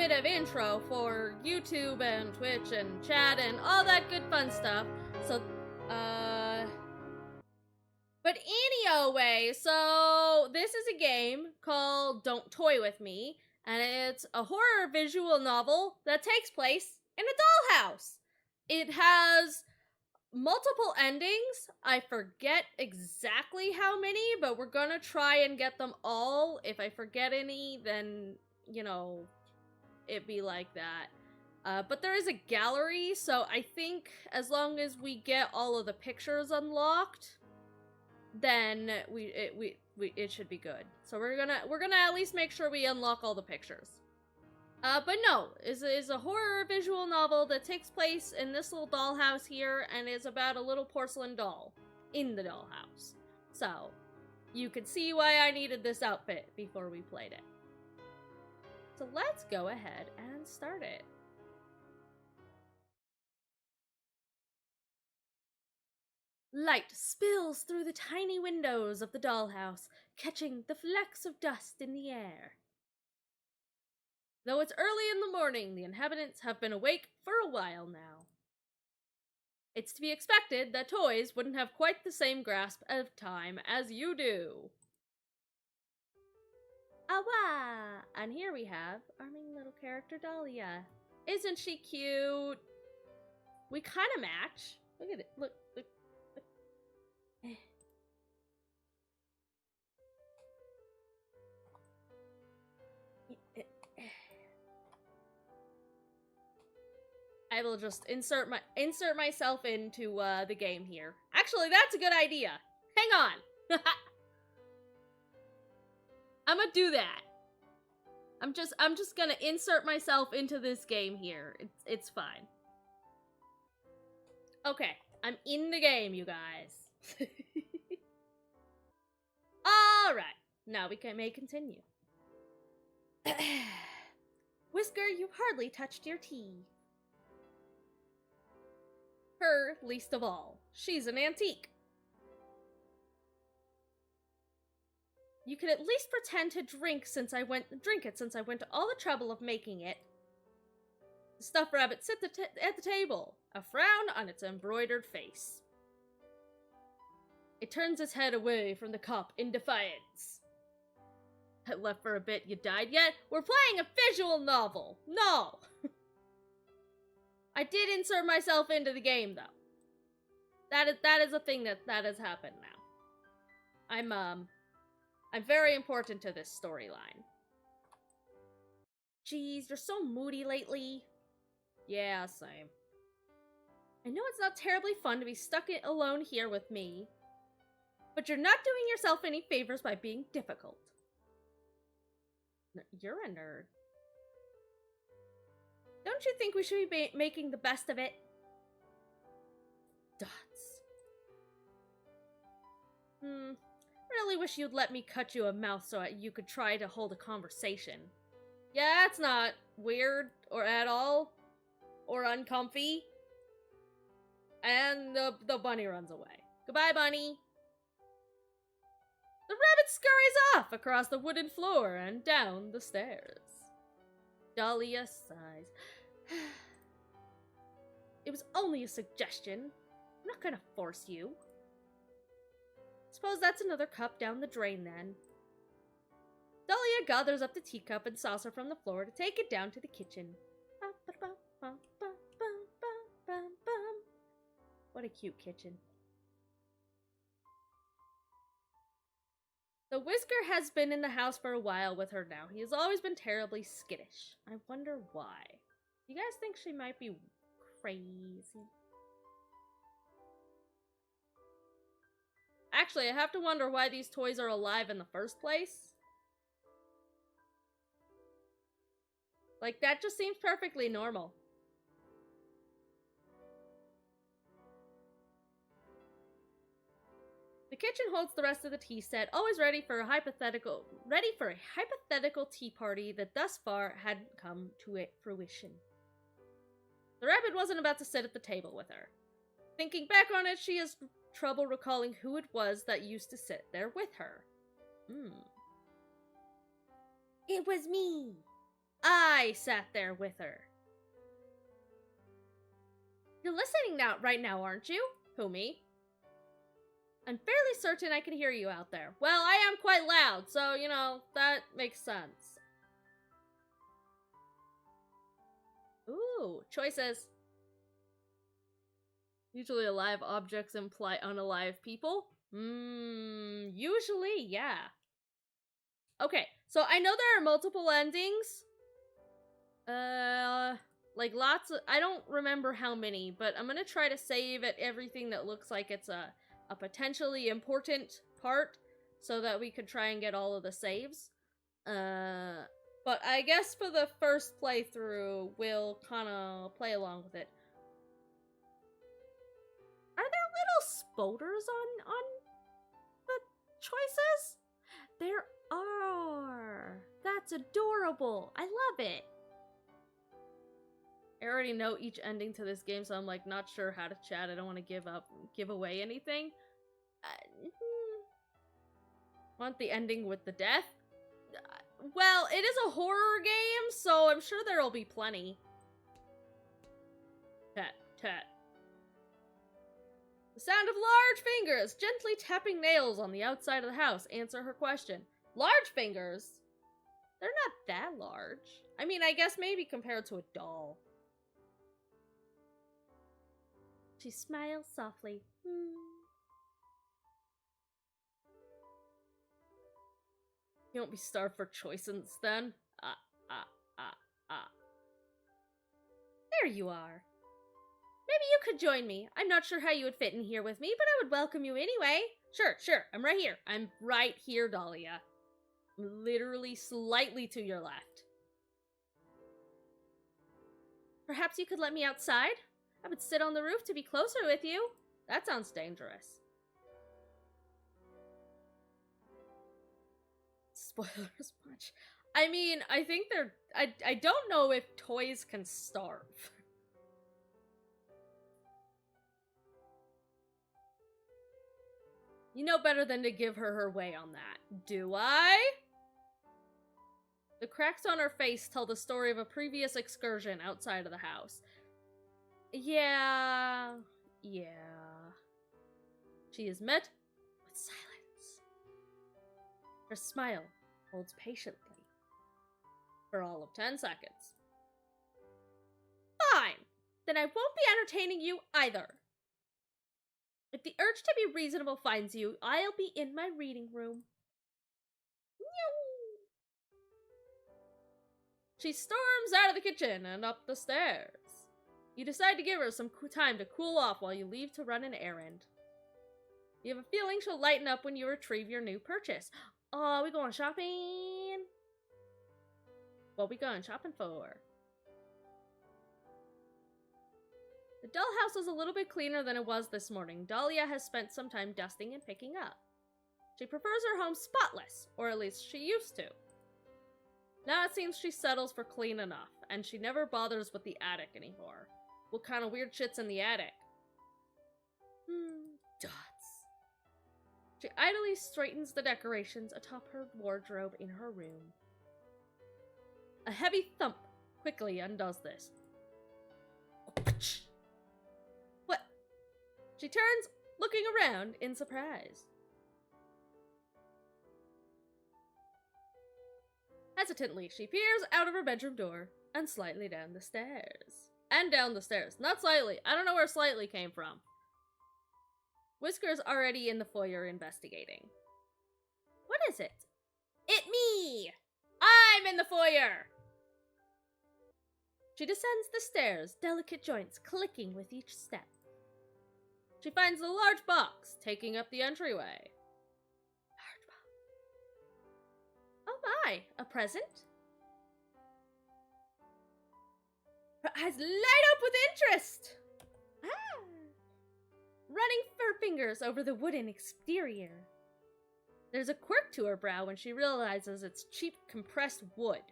bit of intro for YouTube and Twitch and chat and all that good fun stuff. So, but anyway, so this is a game called Don't Toy With Me, and it's a horror visual novel that takes place in a dollhouse. It has multiple endings. I forget exactly how many, but we're gonna try and get them all. If I forget any, then, you know, it'd be like that. But there is a gallery, so I think as long as we get all of the pictures unlocked, then it should be good. So we're gonna at least make sure we unlock all the pictures. But no, is a horror visual novel that takes place in this little dollhouse here, and is about a little porcelain doll in the dollhouse. So you could see why I needed this outfit before we played it. So let's go ahead and start it. Light spills through the tiny windows of the dollhouse, catching the flecks of dust in the air. Though it's early in the morning, the inhabitants have been awake for a while now. It's to be expected that toys wouldn't have quite the same grasp of time as you do. Awa! And here we have our main little character, Dahlia. Isn't she cute? We kind of match. Look at it. Look. I will just insert myself into the game here. Actually, that's a good idea. Hang on. I'm gonna do that. I'm just gonna insert myself into this game here. It's fine. Okay, I'm in the game, you guys. All right, now we may continue. Whisker, you hardly touched your tea. Her least of all. She's an antique. You could at least pretend to drink it since I went to all the trouble of making it. The stuffed rabbit sits at the table, a frown on its embroidered face. It turns its head away from the cup in defiance. I left for a bit, you died yet? We're playing a visual novel! No! I did insert myself into the game, though. That is a thing that has happened now. I'm very important to this storyline. Jeez, you're so moody lately. Yeah, same. I know it's not terribly fun to be stuck alone here with me, but you're not doing yourself any favors by being difficult. You're a nerd. Don't you think we should be making the best of it? Dots. Really wish you'd let me cut you a mouth so you could try to hold a conversation. Yeah, that's not weird or at all or uncomfy. And the bunny runs away. Goodbye, bunny. The rabbit scurries off across the wooden floor and down the stairs. Dahlia sighs. It was only a suggestion. I'm not gonna force you. Suppose that's another cup down the drain, then. Dahlia gathers up the teacup and saucer from the floor to take it down to the kitchen. What a cute kitchen. The Whisker has been in the house for a while with her now. He has always been terribly skittish. I wonder why. You guys think she might be crazy? Actually, I have to wonder why these toys are alive in the first place. Like, that just seems perfectly normal. The kitchen holds the rest of the tea set, always ready for a hypothetical tea party that thus far hadn't come to fruition. The rabbit wasn't about to sit at the table with her. Thinking back on it, she has trouble recalling who it was that used to sit there with her. It was me. I sat there with her. You're listening right now, aren't you? Who, me? I'm fairly certain I can hear you out there. Well, I am quite loud, so, you know, that makes sense. Ooh, choices. Usually alive objects imply unalive people. Usually, yeah. Okay, so I know there are multiple endings. Like lots of, I don't remember how many, but I'm gonna try to save at everything that looks like it's a potentially important part so that we could try and get all of the saves. But I guess for the first playthrough, we'll kind of play along with it. Are there little spoders on the choices? There are. That's adorable. I love it. I already know each ending to this game, so I'm like not sure how to chat. I don't want to give away anything. Want the ending with the death? Well, it is a horror game, so I'm sure there'll be plenty. Tat, tat. The sound of large fingers gently tapping nails on the outside of the house answer her question. Large fingers? They're not that large. I mean, I guess maybe compared to a doll. She smiles softly. You won't be starved for choices then? There you are. Maybe you could join me. I'm not sure how you would fit in here with me, but I would welcome you anyway. Sure, I'm right here. I'm right here, Dahlia. I'm literally slightly to your left. Perhaps you could let me outside? I would sit on the roof to be closer with you. That sounds dangerous. Spoilers much. I mean, I think they're... I don't know if toys can starve. You know better than to give her way on that. Do I? The cracks on her face tell the story of a previous excursion outside of the house. Yeah. She is met with silence. Her smile holds patiently for all of 10 seconds. Fine! Then I won't be entertaining you either. If the urge to be reasonable finds you, I'll be in my reading room. She storms out of the kitchen and up the stairs. You decide to give her some time to cool off while you leave to run an errand. You have a feeling she'll lighten up when you retrieve your new purchase. Oh, we going shopping? What we going shopping for? The dollhouse is a little bit cleaner than it was this morning. Dahlia has spent some time dusting and picking up. She prefers her home spotless, or at least she used to. Now it seems she settles for clean enough, and she never bothers with the attic anymore. What kind of weird shit's in the attic? Dots. She idly straightens the decorations atop her wardrobe in her room. A heavy thump quickly undoes this. What? She turns, looking around in surprise. Hesitantly, she peers out of her bedroom door and slightly down the stairs. And down the stairs. Not slightly. I don't know where slightly came from. Whisker's already in the foyer investigating. What is it? It me! I'm in the foyer! She descends the stairs, delicate joints clicking with each step. She finds the large box taking up the entryway. Oh my, a present? Her eyes light up with interest! Running her fingers over the wooden exterior. There's a quirk to her brow when she realizes it's cheap compressed wood.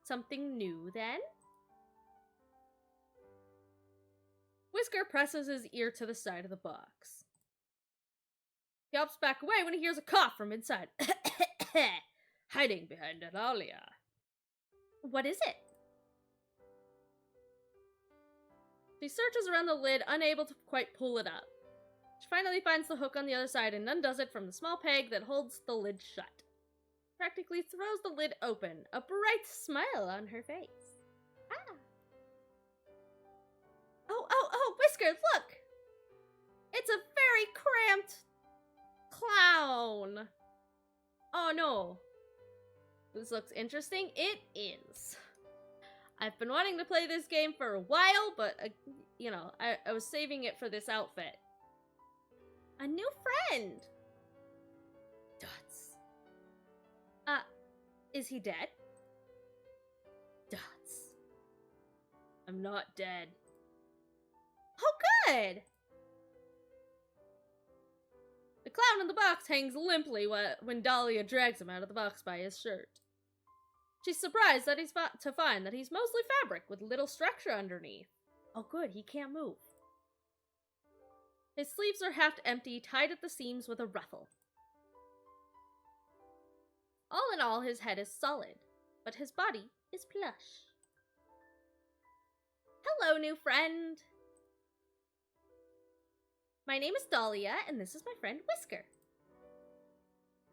Something new, then? Whisker presses his ear to the side of the box. He hops back away when he hears a cough from inside. hiding behind Adalia. What is it? She searches around the lid, unable to quite pull it up. She finally finds the hook on the other side and undoes it from the small peg that holds the lid shut. Practically throws the lid open, a bright smile on her face. Ah! Oh, Whisker, look! It's a very cramped clown! Oh no. This looks interesting. It is. I've been wanting to play this game for a while, but, you know, I was saving it for this outfit. A new friend! Dots. Is he dead? Dots. I'm not dead. Oh, good! The clown in the box hangs limply when Dahlia drags him out of the box by his shirt. She's surprised that to find that he's mostly fabric with little structure underneath. Oh good, he can't move. His sleeves are half empty, tied at the seams with a ruffle. All in all, his head is solid, but his body is plush. Hello, new friend! My name is Dahlia, and this is my friend Whisker.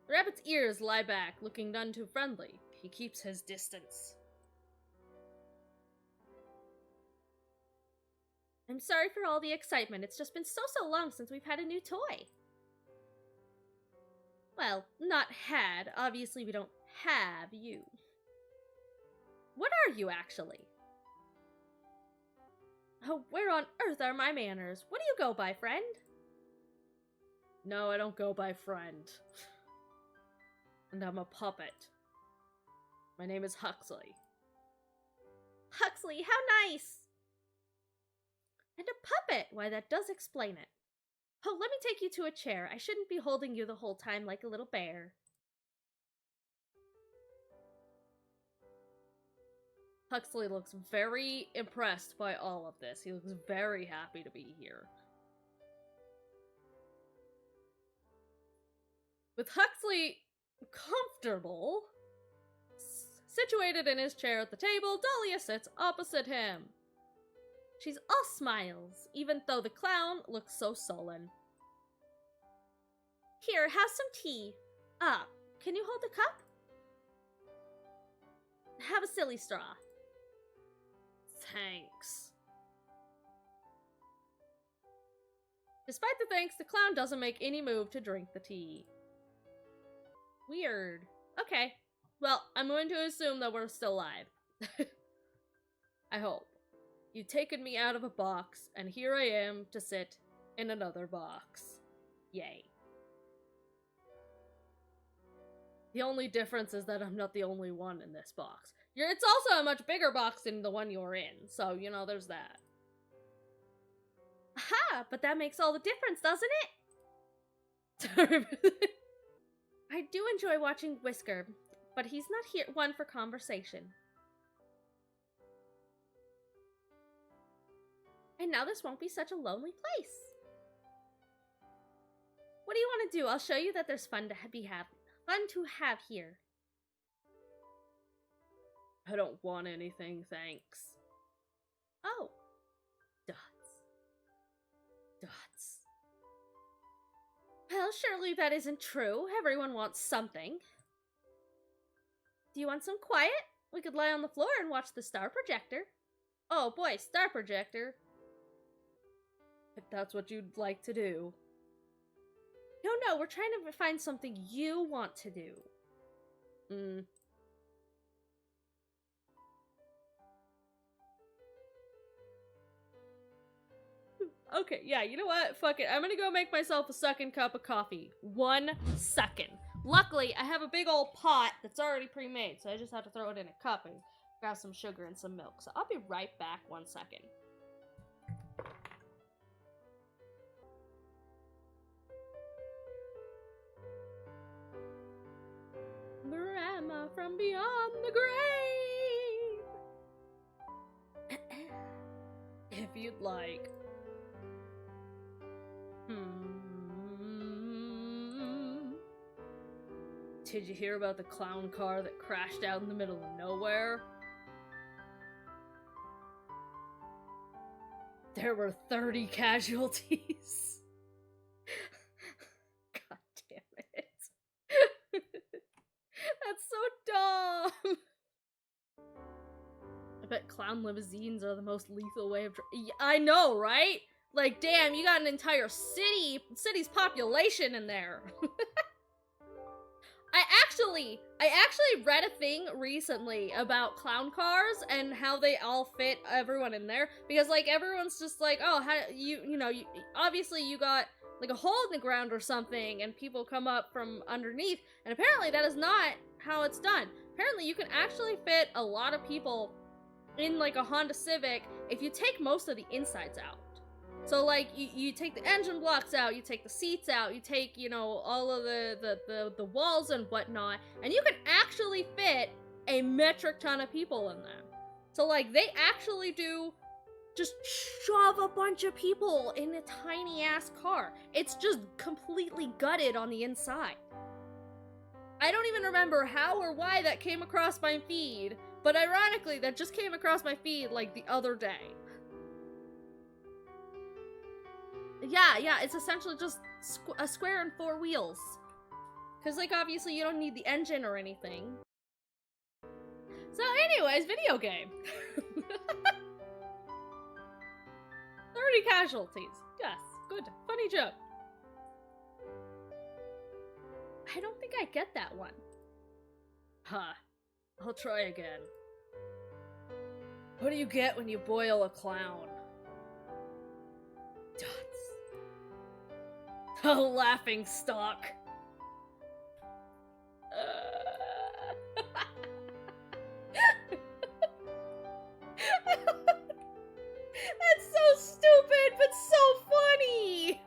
The rabbit's ears lie back, looking none too friendly. He keeps his distance. I'm sorry for all the excitement. It's just been so long since we've had a new toy. Well, not had. Obviously, we don't have you. What are you, actually? Oh, where on earth are my manners? What do you go by, friend? No, I don't go by friend. And I'm a puppet. My name is Huxley. Huxley, how nice! And a puppet! Why, that does explain it. Oh, let me take you to a chair. I shouldn't be holding you the whole time like a little bear. Huxley looks very impressed by all of this. He looks very happy to be here. With Huxley comfortable, situated in his chair at the table, Dahlia sits opposite him. She's all smiles, even though the clown looks so sullen. Here, have some tea. Can you hold the cup? Have a silly straw. Thanks. Despite the thanks, the clown doesn't make any move to drink the tea. Weird. Okay. Well, I'm going to assume that we're still alive. I hope. You've taken me out of a box, and here I am to sit in another box. Yay. The only difference is that I'm not the only one in this box. It's also a much bigger box than the one you're in, so, you know, there's that. Aha! But that makes all the difference, doesn't it? I do enjoy watching Whisker, but he's not here one for conversation. And now this won't be such a lonely place. What do you want to do? I'll show you that there's fun to have here. I don't want anything, thanks. Oh. Dots. Dots. Well, surely that isn't true. Everyone wants something. Do you want some quiet? We could lie on the floor and watch the star projector. Oh boy, star projector. If that's what you'd like to do. No, we're trying to find something you want to do. Okay, yeah, you know what? Fuck it. I'm gonna go make myself a second cup of coffee. 1 second. Luckily, I have a big old pot that's already pre-made, so I just have to throw it in a cup and grab some sugar and some milk. So I'll be right back 1 second. Grandma from beyond the grave! If you'd like. Did you hear about the clown car that crashed out in the middle of nowhere? There were 30 casualties. God damn it. That's so dumb. I bet clown limousines are the most lethal way of I know, right? Like, damn, you got an entire city's population in there. I actually read a thing recently about clown cars and how they all fit everyone in there, because like everyone's just like, oh, how you know, obviously you got like a hole in the ground or something and people come up from underneath, and apparently that is not how it's done. Apparently you can actually fit a lot of people in like a Honda Civic if you take most of the insides out. So, like, you take the engine blocks out, you take the seats out, you take, you know, all of the walls and whatnot, and you can actually fit a metric ton of people in them. So, like, they actually do just shove a bunch of people in a tiny-ass car. It's just completely gutted on the inside. I don't even remember how or why that came across my feed, but ironically, that just came across my feed, like, the other day. Yeah, it's essentially just a square and 4 wheels. Because, like, obviously you don't need the engine or anything. So anyways, video game. 30 casualties. Yes, good. Funny joke. I don't think I get that one. Huh. I'll try again. What do you get when you boil a clown? Dots. A laughing stock. That's so stupid, but so funny.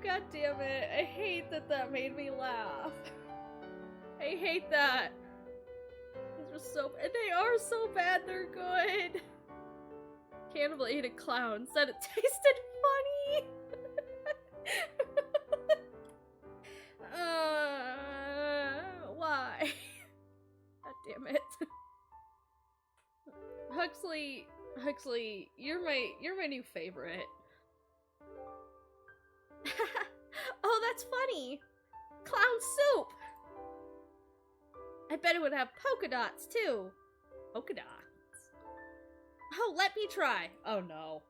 God damn it. I hate that that made me laugh. I hate that. They are so bad, they're good. Cannibal ate a clown, said it tasted funny. Why? God damn it. Huxley, you're my new favorite. Oh, that's funny. Clown soup. I bet it would have polka dots, too. Polka dots. Oh, let me try. Oh, no.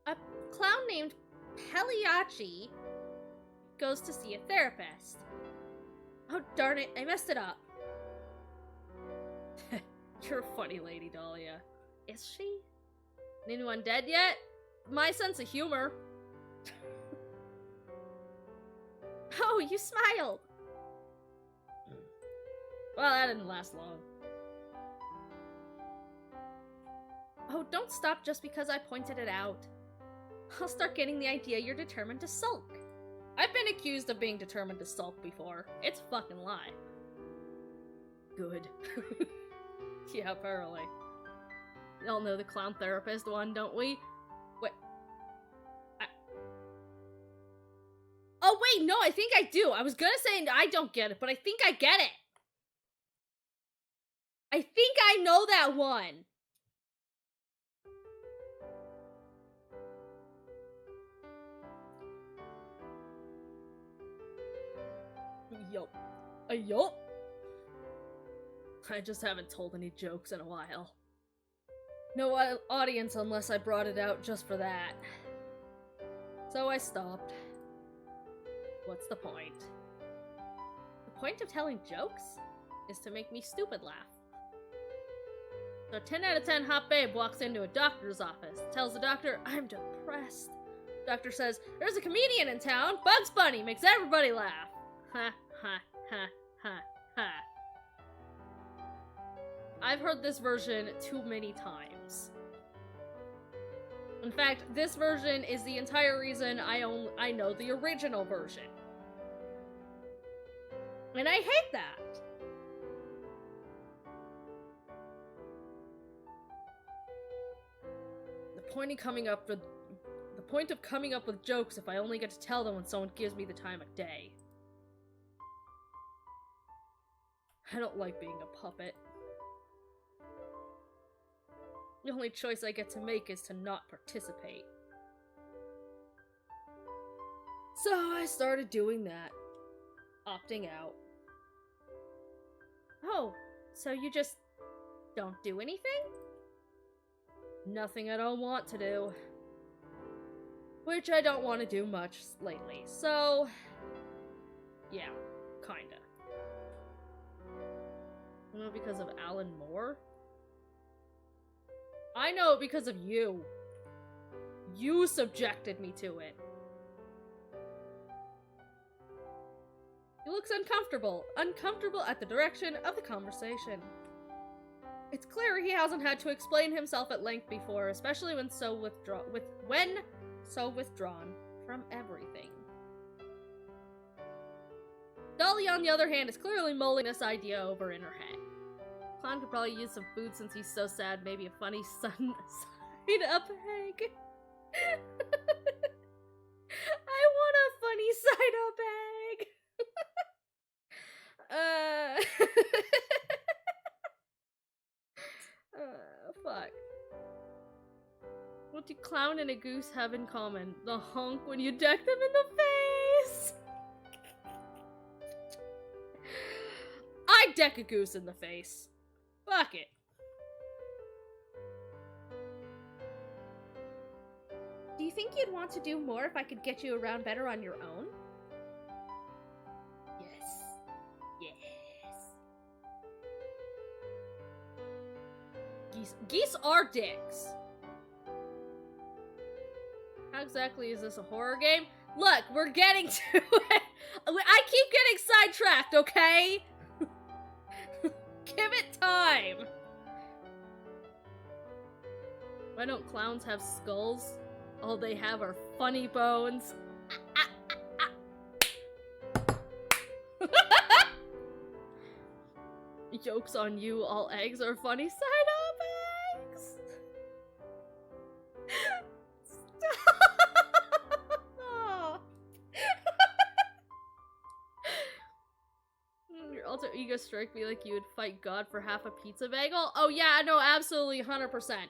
A clown named Pagliacci goes to see a therapist. Oh, darn it. I messed it up. You're a funny lady, Dahlia. Is she? Anyone dead yet? My sense of humor. Oh, you smiled. Well, that didn't last long. Oh, don't stop just because I pointed it out. I'll start getting the idea you're determined to sulk. I've been accused of being determined to sulk before. It's a fucking lie. Good. Yeah, apparently. We all know the clown therapist one, don't we? Wait. Oh, wait, no, I think I do. I was gonna say I don't get it, but I think I get it. I think I know that one. Yup. Yup. I just haven't told any jokes in a while. No audience unless I brought it out just for that. So I stopped. What's the point? The point of telling jokes is to make me stupid laugh. So 10 out of 10 hot babe walks into a doctor's office, tells the doctor, I'm depressed. Doctor says, there's a comedian in town, Bugs Bunny, makes everybody laugh. Ha, ha, ha, ha, ha. I've heard this version too many times. In fact, this version is the entire reason I know the original version. And I hate that. point of coming up with jokes if I only get to tell them when someone gives me the time of day. I don't like being a puppet. The only choice I get to make is to not participate. So I started doing that. Opting out. Oh, so you just don't do anything? Nothing I don't want to do. Which I don't want to do much lately, so... yeah, kinda. I know because of Alan Moore? I know it because of you. You subjected me to it. He looks uncomfortable. Uncomfortable at the direction of the conversation. It's clear he hasn't had to explain himself at length before, especially when so withdrawn from everything. Dolly, on the other hand, is clearly mulling this idea over in her head. Clown could probably use some food since he's so sad, maybe a funny side-up egg. I want a funny side-up egg! Fuck. What do Clown and a goose have in common? The honk when you deck them in the face! I'd deck a goose in the face. Fuck it. Do you think you'd want to do more if I could get you around better on your own? Yes. Yes. Geese are dicks. How exactly is this a horror game? Look, we're getting to it. I keep getting sidetracked, okay? Give it time. Why don't clowns have skulls? All they have are funny bones. Joke's on you, all eggs are funny side-up eggs. Stop. Your alter ego strike me like you would fight God for half a pizza bagel? Oh yeah, no, absolutely, 100%.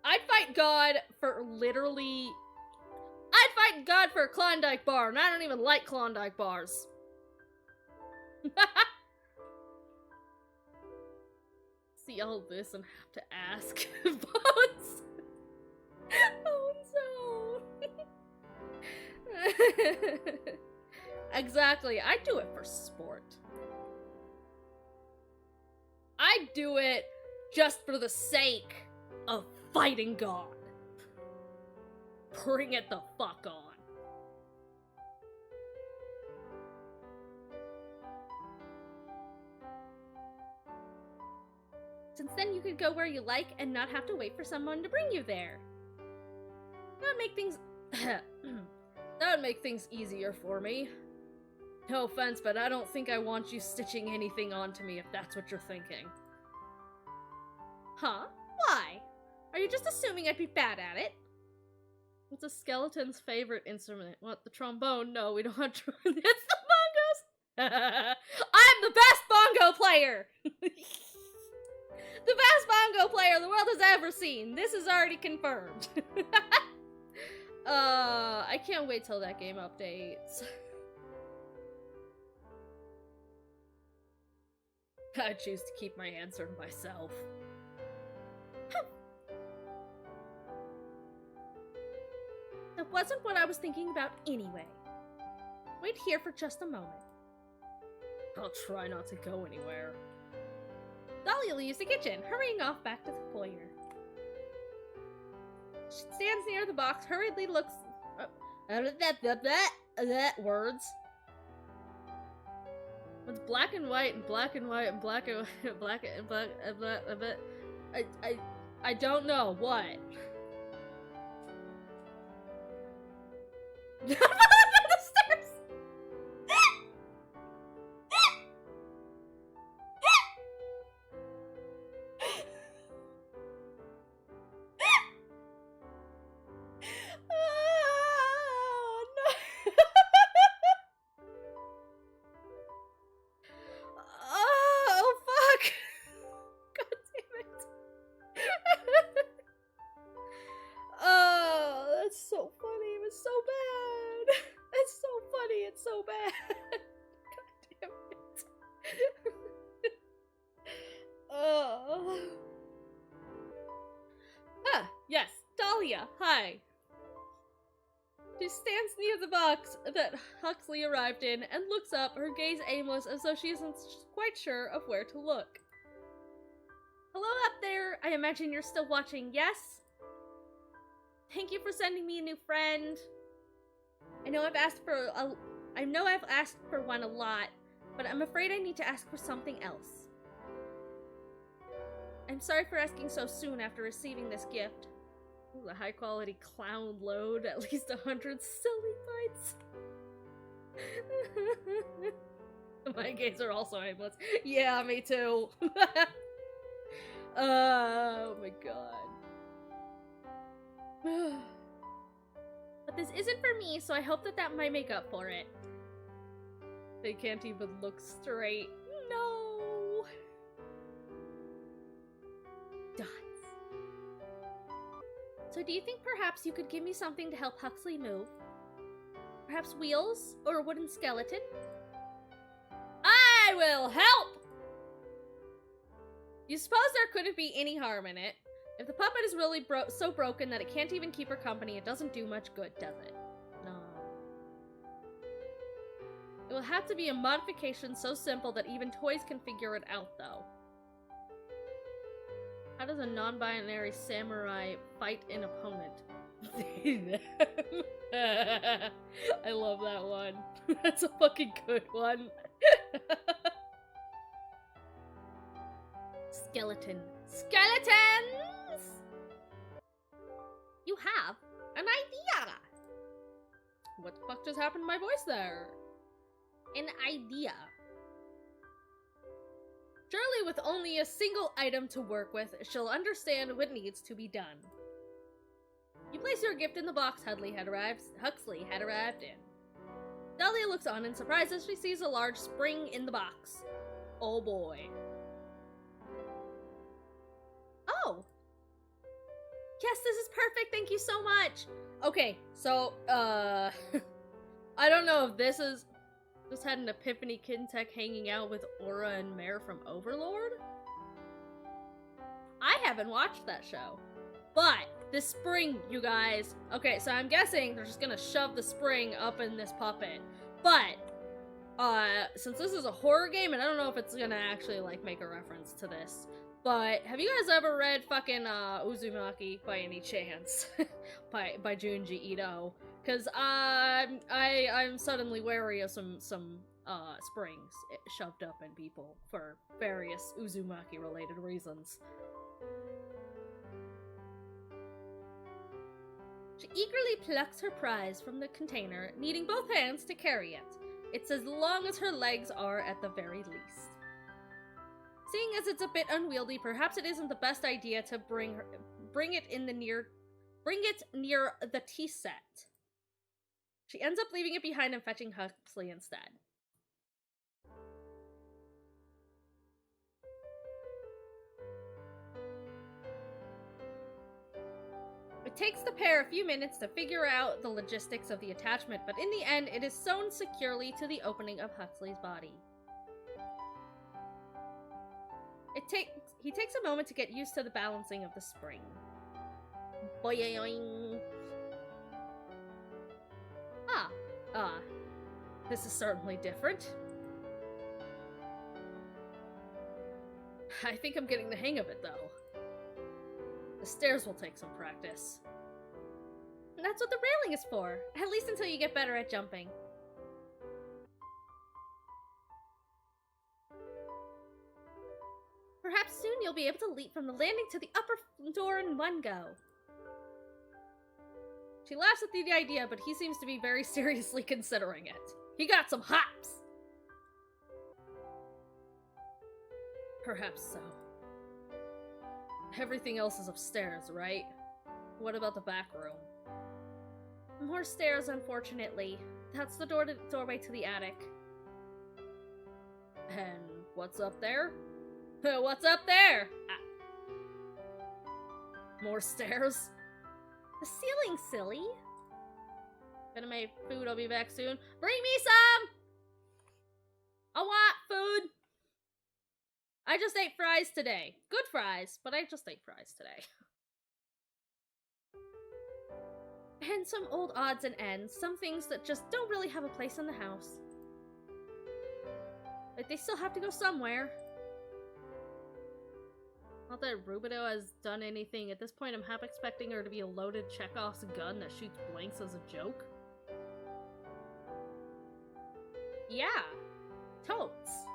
I'd fight God for literally... I'd fight God for a Klondike bar, and I don't even like Klondike bars. See all this and have to ask. Bones! Bones, Exactly, I'd do it for sport. I'd do it just for the sake of fighting God. Bring it the fuck on. Since then you could go where you like and not have to wait for someone to bring you there. That would make things... that would make things easier for me. No offense, but I don't think I want you stitching anything onto me if that's what you're thinking. Huh? Why? Are you just assuming I'd be bad at it? What's a skeleton's favorite instrument? What, the trombone? No, we don't have it's the bongos! I'm the best bongo player! The best bongo player the world has ever seen! This is already confirmed. I can't wait till that game updates. I choose to keep my answer to myself. That wasn't what I was thinking about anyway. Wait here for just a moment. I'll try not to go anywhere. Dahlia leaves the kitchen, hurrying off back to the foyer. She stands near the box, hurriedly looks... words. It's black and white and black and white and black and black and black and black and black. I don't know what. The stairs. Yes, Dahlia, hi. She stands near the box that Huxley arrived in and looks up, her gaze aimless as though she isn't quite sure of where to look. Hello up there, I imagine you're still watching, yes? Thank you for sending me a new friend. I know I've asked for one a lot, but I'm afraid I need to ask for something else. I'm sorry for asking so soon after receiving this gift. Ooh, a high-quality clown load, at least 100 silly bites. My games are also aimless. Yeah, me too. Oh my god. But this isn't for me, so I hope that might make up for it. They can't even look straight. No! Dots. So do you think perhaps you could give me something to help Huxley move? Perhaps wheels or a wooden skeleton? I will help! You suppose there couldn't be any harm in it? If the puppet is really so broken that it can't even keep her company, it doesn't do much good, does it? No. It will have to be a modification so simple that even toys can figure it out, though. How does a non-binary samurai fight an opponent? I love that one. That's a fucking good one. Skeleton. Skeletons! You have an idea! What the fuck just happened to my voice there? An idea. Surely with only a single item to work with, she'll understand what needs to be done. You place your gift in the box Huxley had arrived in. Dahlia looks on in surprise as she sees a large spring in the box. Oh boy. Oh! Yes, this is perfect, thank you so much! Okay, so, I don't know if this is... Just had an epiphany kitten tech hanging out with Aura and Mare from Overlord? I haven't watched that show. But, this spring, you guys... Okay, so I'm guessing they're just gonna shove the spring up in this puppet. But, since this is a horror game, and I don't know if it's gonna actually, like, make a reference to this, but have you guys ever read fucking, Uzumaki by any chance? by Junji Ito? Because, I'm suddenly wary of some springs shoved up in people for various Uzumaki-related reasons. She eagerly plucks her prize from the container, needing both hands to carry it. It's as long as her legs are at the very least. Seeing as it's a bit unwieldy, perhaps it isn't the best idea to bring it near the tea set. She ends up leaving it behind and fetching Huxley instead. It takes the pair a few minutes to figure out the logistics of the attachment, but in the end, it is sewn securely to the opening of Huxley's body. He takes a moment to get used to the balancing of the spring. Boing. This is certainly different. I think I'm getting the hang of it, though. The stairs will take some practice. And that's what the railing is for, at least until you get better at jumping. Perhaps soon you'll be able to leap from the landing to the upper door in one go. She laughs at the idea, but he seems to be very seriously considering it. He got some hops! Perhaps so. Everything else is upstairs, right? What about the back room? More stairs, unfortunately. That's the doorway to the attic. And what's up there? What's up there? More stairs? The ceiling, silly. Gonna make food, I'll be back soon. Bring me some! I want food! I just ate fries today. Good fries, but I just ate fries today. And some old odds and ends, some things that just don't really have a place in the house. But they still have to go somewhere. Not that Rubido has done anything. At this point, I'm half expecting her to be a loaded Chekhov's gun that shoots blanks as a joke. Yeah. Totes.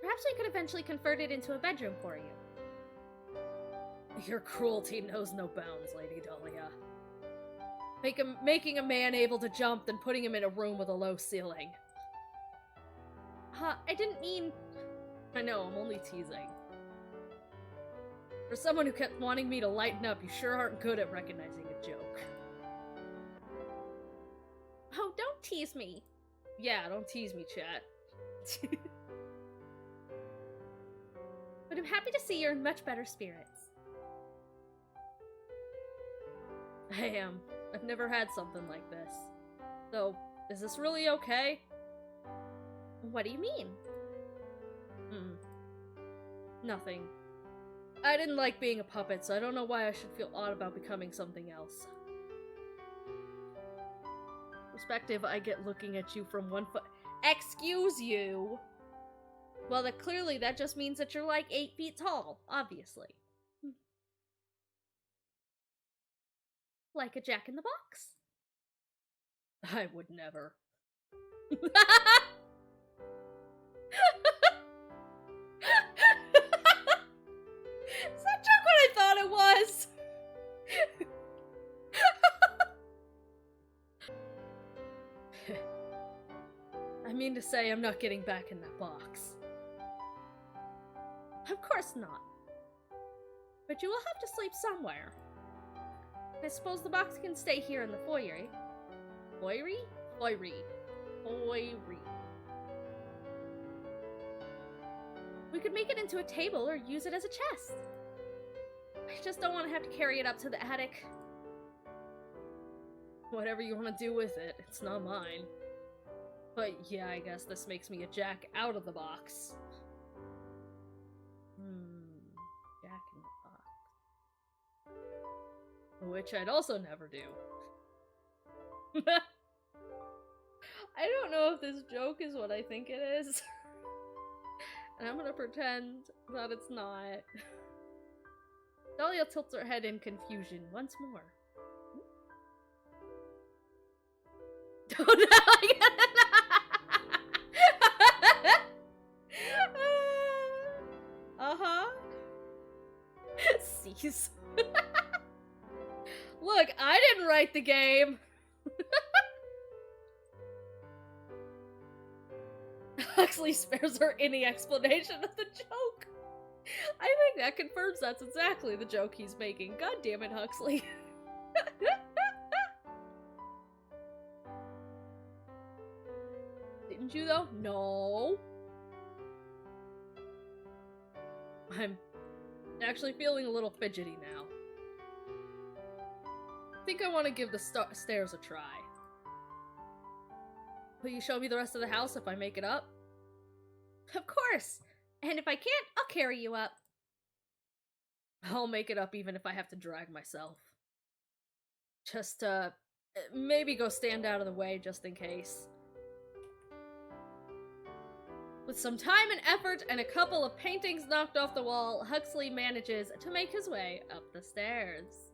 Perhaps we could eventually convert it into a bedroom for you. Your cruelty knows no bounds, Lady Dahlia. Making a man able to jump, then putting him in a room with a low ceiling. I didn't mean... I know, I'm only teasing. For someone who kept wanting me to lighten up, you sure aren't good at recognizing a joke. Oh, don't tease me. Yeah, don't tease me, chat. But I'm happy to see you're in much better spirits. I am. I've never had something like this. So, is this really okay? What do you mean? Nothing. I didn't like being a puppet, so I don't know why I should feel odd about becoming something else. Perspective I get looking at you from 1 foot. Excuse you! Well, clearly that just means that you're like 8 feet tall, obviously. Like a jack-in-the-box? I would never. Is that joke what I thought it was? I mean to say, I'm not getting back in that box. Of course not. But you will have to sleep somewhere. I suppose the box can stay here in the foyer. Foyer? Foyer. Foyer. We could make it into a table or use it as a chest. I just don't want to have to carry it up to the attic. Whatever you want to do with it, it's not mine. But yeah, I guess this makes me a jack out of the box. Jack in the box. Which I'd also never do. I don't know if this joke is what I think it is. And I'm gonna pretend that it's not. Dahlia tilts her head in confusion once more. Don't Cease. Look, I didn't write the game. Huxley spares her any explanation of the joke. I think that confirms that's exactly the joke he's making. God damn it, Huxley. Didn't you, though? No. I'm actually feeling a little fidgety now. I think I want to give the stairs a try. Will you show me the rest of the house if I make it up? Of course! And if I can't, I'll carry you up. I'll make it up even if I have to drag myself. Just, maybe go stand out of the way just in case. With some time and effort and a couple of paintings knocked off the wall, Huxley manages to make his way up the stairs.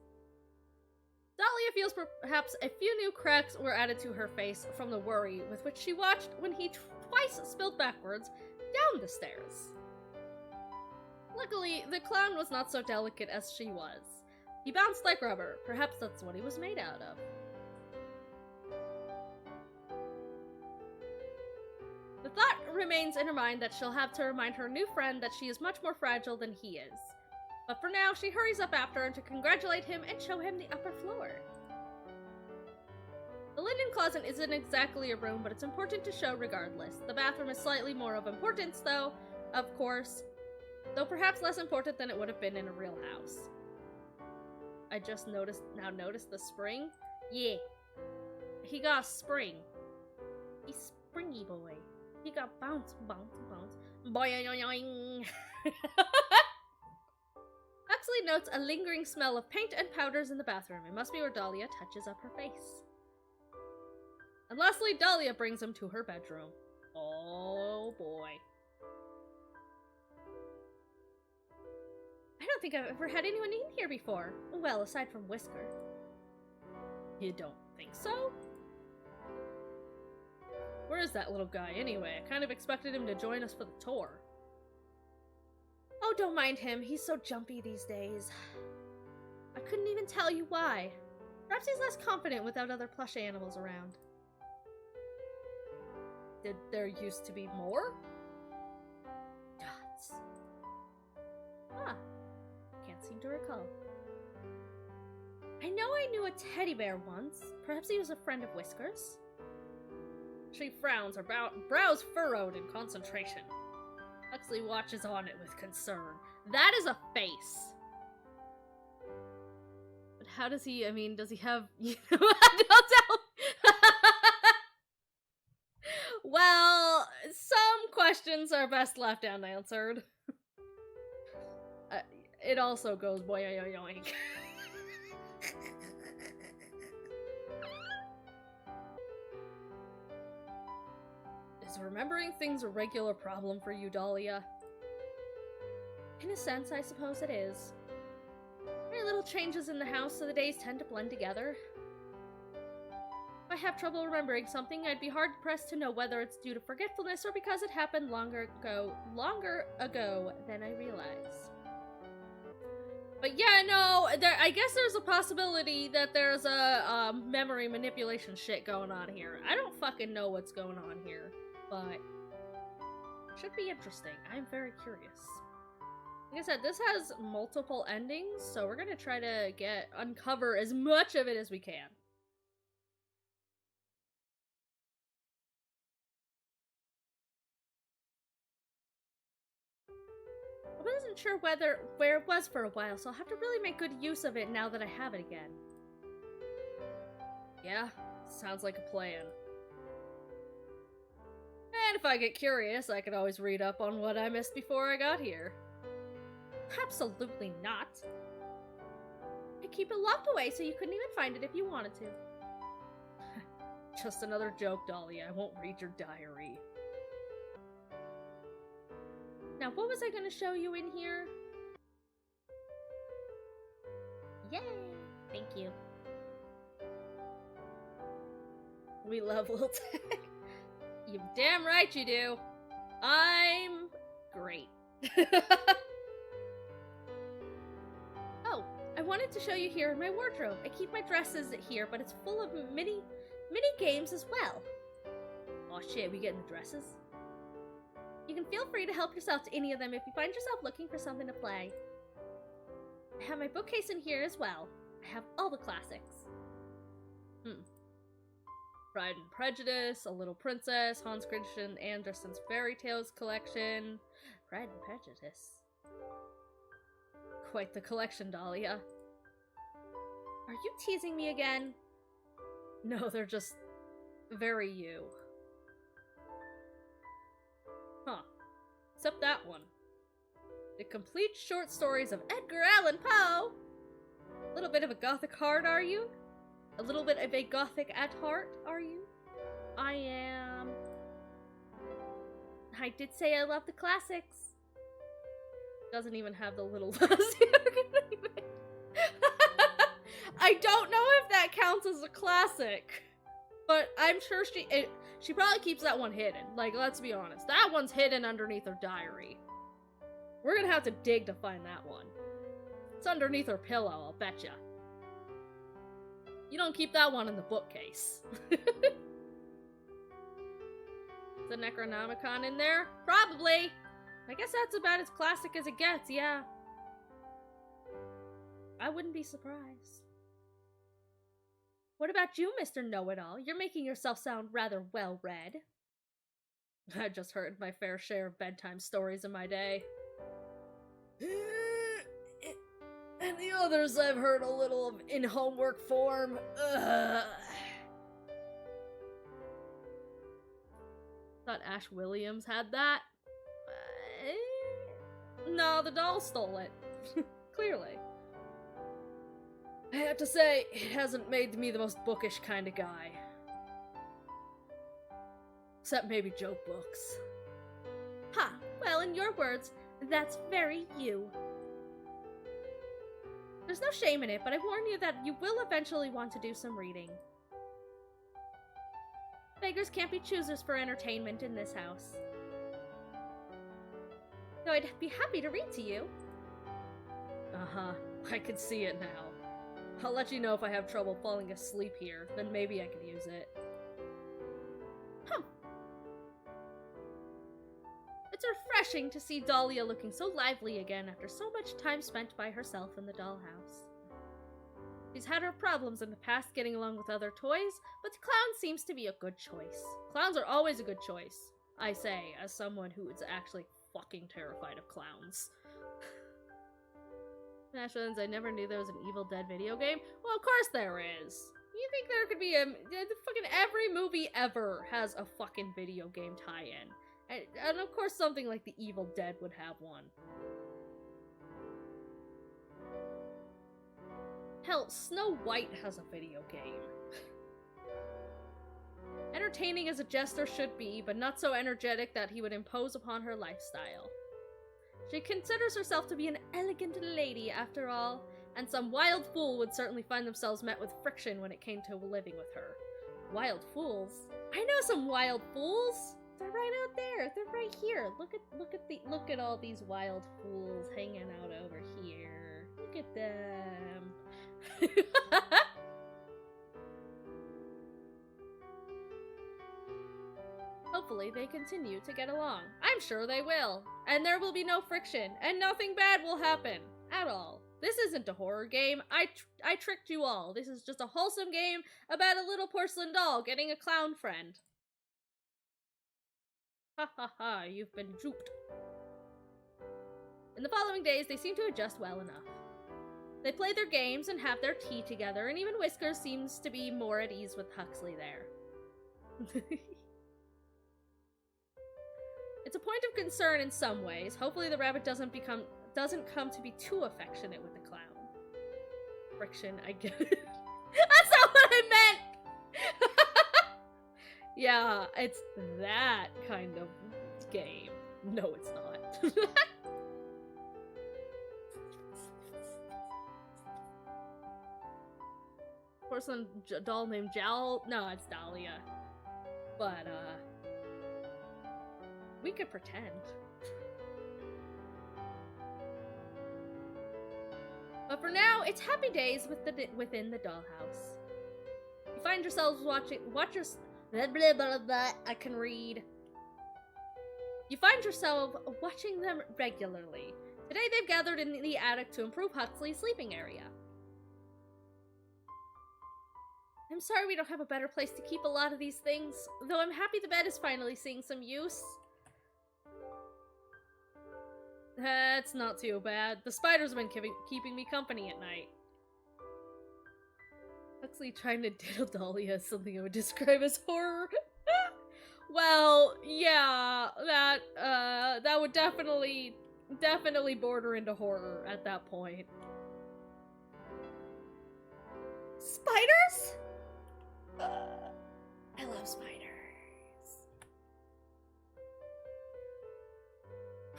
Dahlia feels perhaps a few new cracks were added to her face from the worry with which she watched when he twice spilled backwards down the stairs. Luckily, the clown was not so delicate as she was. He bounced like rubber. Perhaps that's what he was made out of. The thought remains in her mind that she'll have to remind her new friend that she is much more fragile than he is. But for now, she hurries up after him to congratulate him and show him the upper floor. The linen closet isn't exactly a room, but it's important to show regardless. The bathroom is slightly more of importance, though, of course, though perhaps less important than it would have been in a real house. I just noticed the spring? Yeah. He got spring. He's springy boy. He got bounce, bounce, bounce. Boing. Huxley notes a lingering smell of paint and powders in the bathroom. It must be where Dahlia touches up her face. And lastly, Dahlia brings him to her bedroom. Oh boy. I don't think I've ever had anyone in here before. Well, aside from Whisker. You don't think so? Where is that little guy anyway? I kind of expected him to join us for the tour. Oh, don't mind him. He's so jumpy these days. I couldn't even tell you why. Perhaps he's less confident without other plush animals around. Did there used to be more? Dots. Ah. Can't seem to recall. I know I knew a teddy bear once. Perhaps he was a friend of Whisker's. She frowns, her brows furrowed in concentration. Huxley watches on it with concern. That is a face. But how does he, I mean, does he have, don't tell. Well, some questions are best left unanswered. It also goes boing. Is remembering things a regular problem for you, Dahlia? In a sense, I suppose it is. There are little changes in the house, so the days tend to blend together. If I have trouble remembering something, I'd be hard-pressed to know whether it's due to forgetfulness or because it happened longer ago than I realize. But yeah, no, I guess there's a possibility that there's a memory manipulation shit going on here. I don't fucking know what's going on here, but it should be interesting. I'm very curious. Like I said, this has multiple endings, so we're gonna try to uncover as much of it as we can. I wasn't sure where it was for a while, so I'll have to really make good use of it now that I have it again. Yeah, sounds like a plan. And if I get curious, I could always read up on what I missed before I got here. Absolutely not. I keep it locked away so you couldn't even find it if you wanted to. Just another joke, Dahlia. I won't read your diary. Now, what was I going to show you in here? Yay! Thank you. We love little tech. You damn right you do. I'm great. Oh, I wanted to show you here in my wardrobe. I keep my dresses here, but it's full of mini games as well. Oh shit, we getting the dresses? You can feel free to help yourself to any of them if you find yourself looking for something to play. I have my bookcase in here as well. I have all the classics. Pride and Prejudice, A Little Princess, Hans Christian Andersen's Fairy Tales collection. Pride and Prejudice. Quite the collection, Dahlia. Are you teasing me again? No, they're just very you. Huh. Except that one. The complete short stories of Edgar Allan Poe! A little bit of a gothic heart, are you? A little bit of a gothic at heart, are you? I am. I did say I love the classics. Doesn't even have the little I don't know if that counts as a classic. But I'm sure she probably keeps that one hidden. Like, let's be honest. That one's hidden underneath her diary. We're gonna have to dig to find that one. It's underneath her pillow, I'll betcha. You don't keep that one in the bookcase. The Necronomicon in there? Probably. I guess that's about as classic as it gets, yeah. I wouldn't be surprised. What about you, Mr. Know-It-All? You're making yourself sound rather well-read. I just heard my fair share of bedtime stories in my day. And the others I've heard a little of in homework form. Thought Ash Williams had that. No, the doll stole it. Clearly. I have to say, it hasn't made me the most bookish kind of guy. Except maybe joke books. Ha! Well, in your words, that's very you. There's no shame in it, but I warn you that you will eventually want to do some reading. Beggars can't be choosers for entertainment in this house. Though I'd be happy to read to you. Uh-huh. I can see it now. I'll let you know if I have trouble falling asleep here, then maybe I could use it. Huh. It's refreshing to see Dahlia looking so lively again after so much time spent by herself in the dollhouse. She's had her problems in the past getting along with other toys, but the clown seems to be a good choice. Clowns are always a good choice, I say, as someone who is actually fucking terrified of clowns. Nashvilleans, I never knew there was an Evil Dead video game. Well, of course there is. You think there could be a... fucking every movie ever has a fucking video game tie-in. And of course something like the Evil Dead would have one. Hell, Snow White has a video game. Entertaining as a jester should be, but not so energetic that he would impose upon her lifestyle. She considers herself to be an elegant lady, after all, and some wild fool would certainly find themselves met with friction when it came to living with her. Wild fools? I know some wild fools! They're right out there. They're right here. Look at all these wild fools hanging out over here. Look at them. Hopefully they continue to get along. I'm sure they will. And there will be no friction, and nothing bad will happen. At all. This isn't a horror game. I tricked you all. This is just a wholesome game about a little porcelain doll getting a clown friend. Ha ha ha, you've been duped. In the following days, they seem to adjust well enough. They play their games and have their tea together, and even Whiskers seems to be more at ease with Huxley there. It's a point of concern in some ways. Hopefully the rabbit doesn't come to be too affectionate with the clown. Friction, I get it. That's not what I meant! Yeah, it's that kind of game. No, it's not. Porcelain doll named Jowl? No, it's Dahlia. But, we could pretend. But for now, it's happy days within the dollhouse. You find yourselves blah, blah, blah, blah, I can read. You find yourself watching them regularly. Today they've gathered in the attic to improve Huxley's sleeping area. I'm sorry we don't have a better place to keep a lot of these things, though I'm happy the bed is finally seeing some use. That's not too bad. The spiders have been keeping me company at night. Huxley trying to diddle Dahlia is something I would describe as horror. Well, yeah, that would definitely border into horror at that point. Spiders? I love spiders.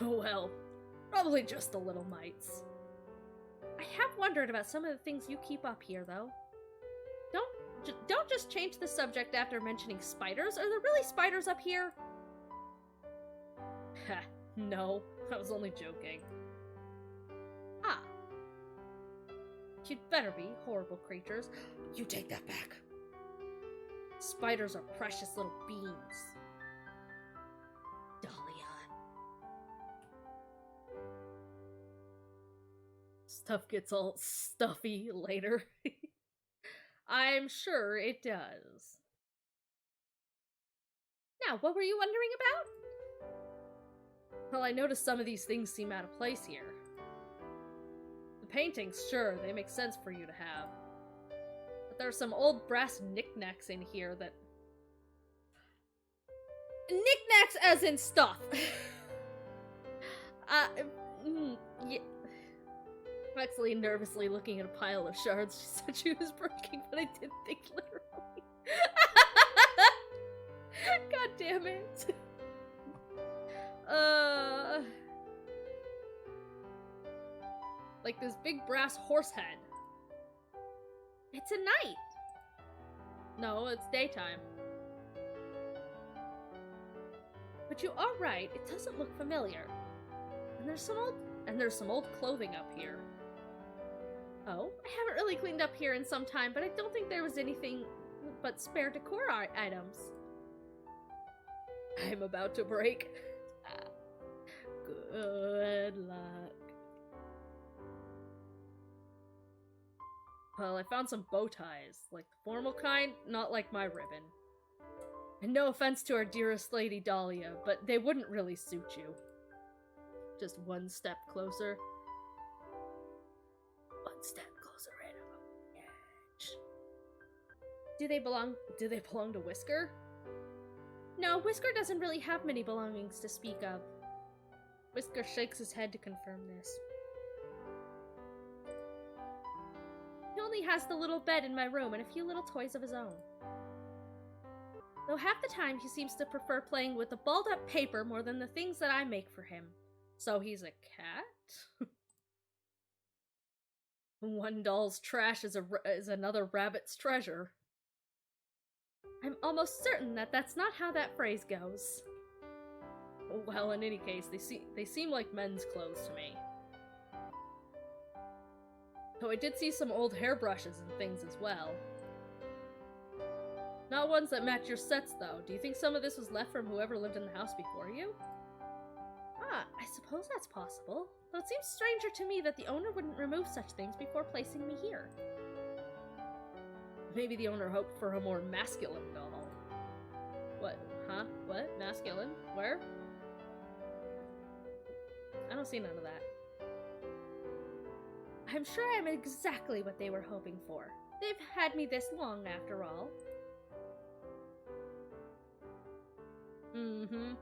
Oh well, probably just the little mites. I have wondered about some of the things you keep up here, though. Don't just change the subject after mentioning spiders. Are there really spiders up here? Ha, no, I was only joking. Ah. You'd better be, horrible creatures. You take that back. Spiders are precious little beings. Dahlia. Stuff gets all stuffy later. I'm sure it does. Now, what were you wondering about? Well, I noticed some of these things seem out of place here. The paintings, sure, they make sense for you to have. But there are some old brass knickknacks in here that... Knickknacks as in stuff! Yeah. Huxley nervously looking at a pile of shards. She said she was breaking, but I didn't think literally. God damn it. Like this big brass horse head. It's a night. No, it's daytime. But you are right, it doesn't look familiar. And there's some old clothing up here. Oh, I haven't really cleaned up here in some time, but I don't think there was anything but spare decor items. I'm about to break. Good luck. Well, I found some bow ties, like the formal kind, not like my ribbon. And no offense to our dearest Lady Dahlia, but they wouldn't really suit you. Just one step closer. One step closer right over the edge. Do they belong to Whisker? No, Whisker doesn't really have many belongings to speak of. Whisker shakes his head to confirm this. He only has the little bed in my room and a few little toys of his own. Though half the time he seems to prefer playing with the balled-up paper more than the things that I make for him. So he's a cat? One doll's trash is another rabbit's treasure. I'm almost certain that that's not how that phrase goes. Well, in any case, they seem like men's clothes to me. Though I did see some old hairbrushes and things as well. Not ones that match your sets, though. Do you think some of this was left from whoever lived in the house before you? Ah, I suppose that's possible. Though it seems stranger to me that the owner wouldn't remove such things before placing me here. Maybe the owner hoped for a more masculine doll. What? Huh? What? Masculine? Where? I don't see none of that. I'm sure I'm exactly what they were hoping for. They've had me this long, after all. Mm-hmm.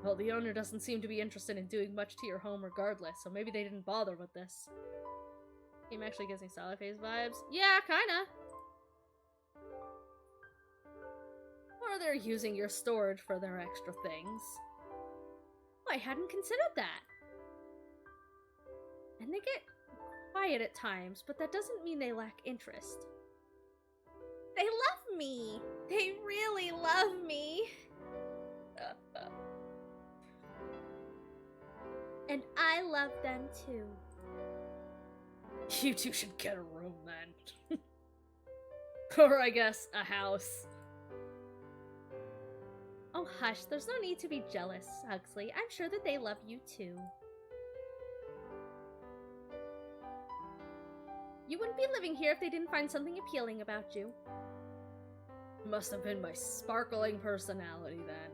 Well, the owner doesn't seem to be interested in doing much to your home regardless, so maybe they didn't bother with this. Game actually gives me Salad Phase vibes. Yeah, kinda. Or they're using your storage for their extra things. Oh, I hadn't considered that. And they get quiet at times, but that doesn't mean they lack interest. They love me! They really love me! And I love them too. You two should get a room then. Or I guess a house. Oh hush, there's no need to be jealous, Huxley. I'm sure that they love you too. You wouldn't be living here if they didn't find something appealing about you. Must have been my sparkling personality then.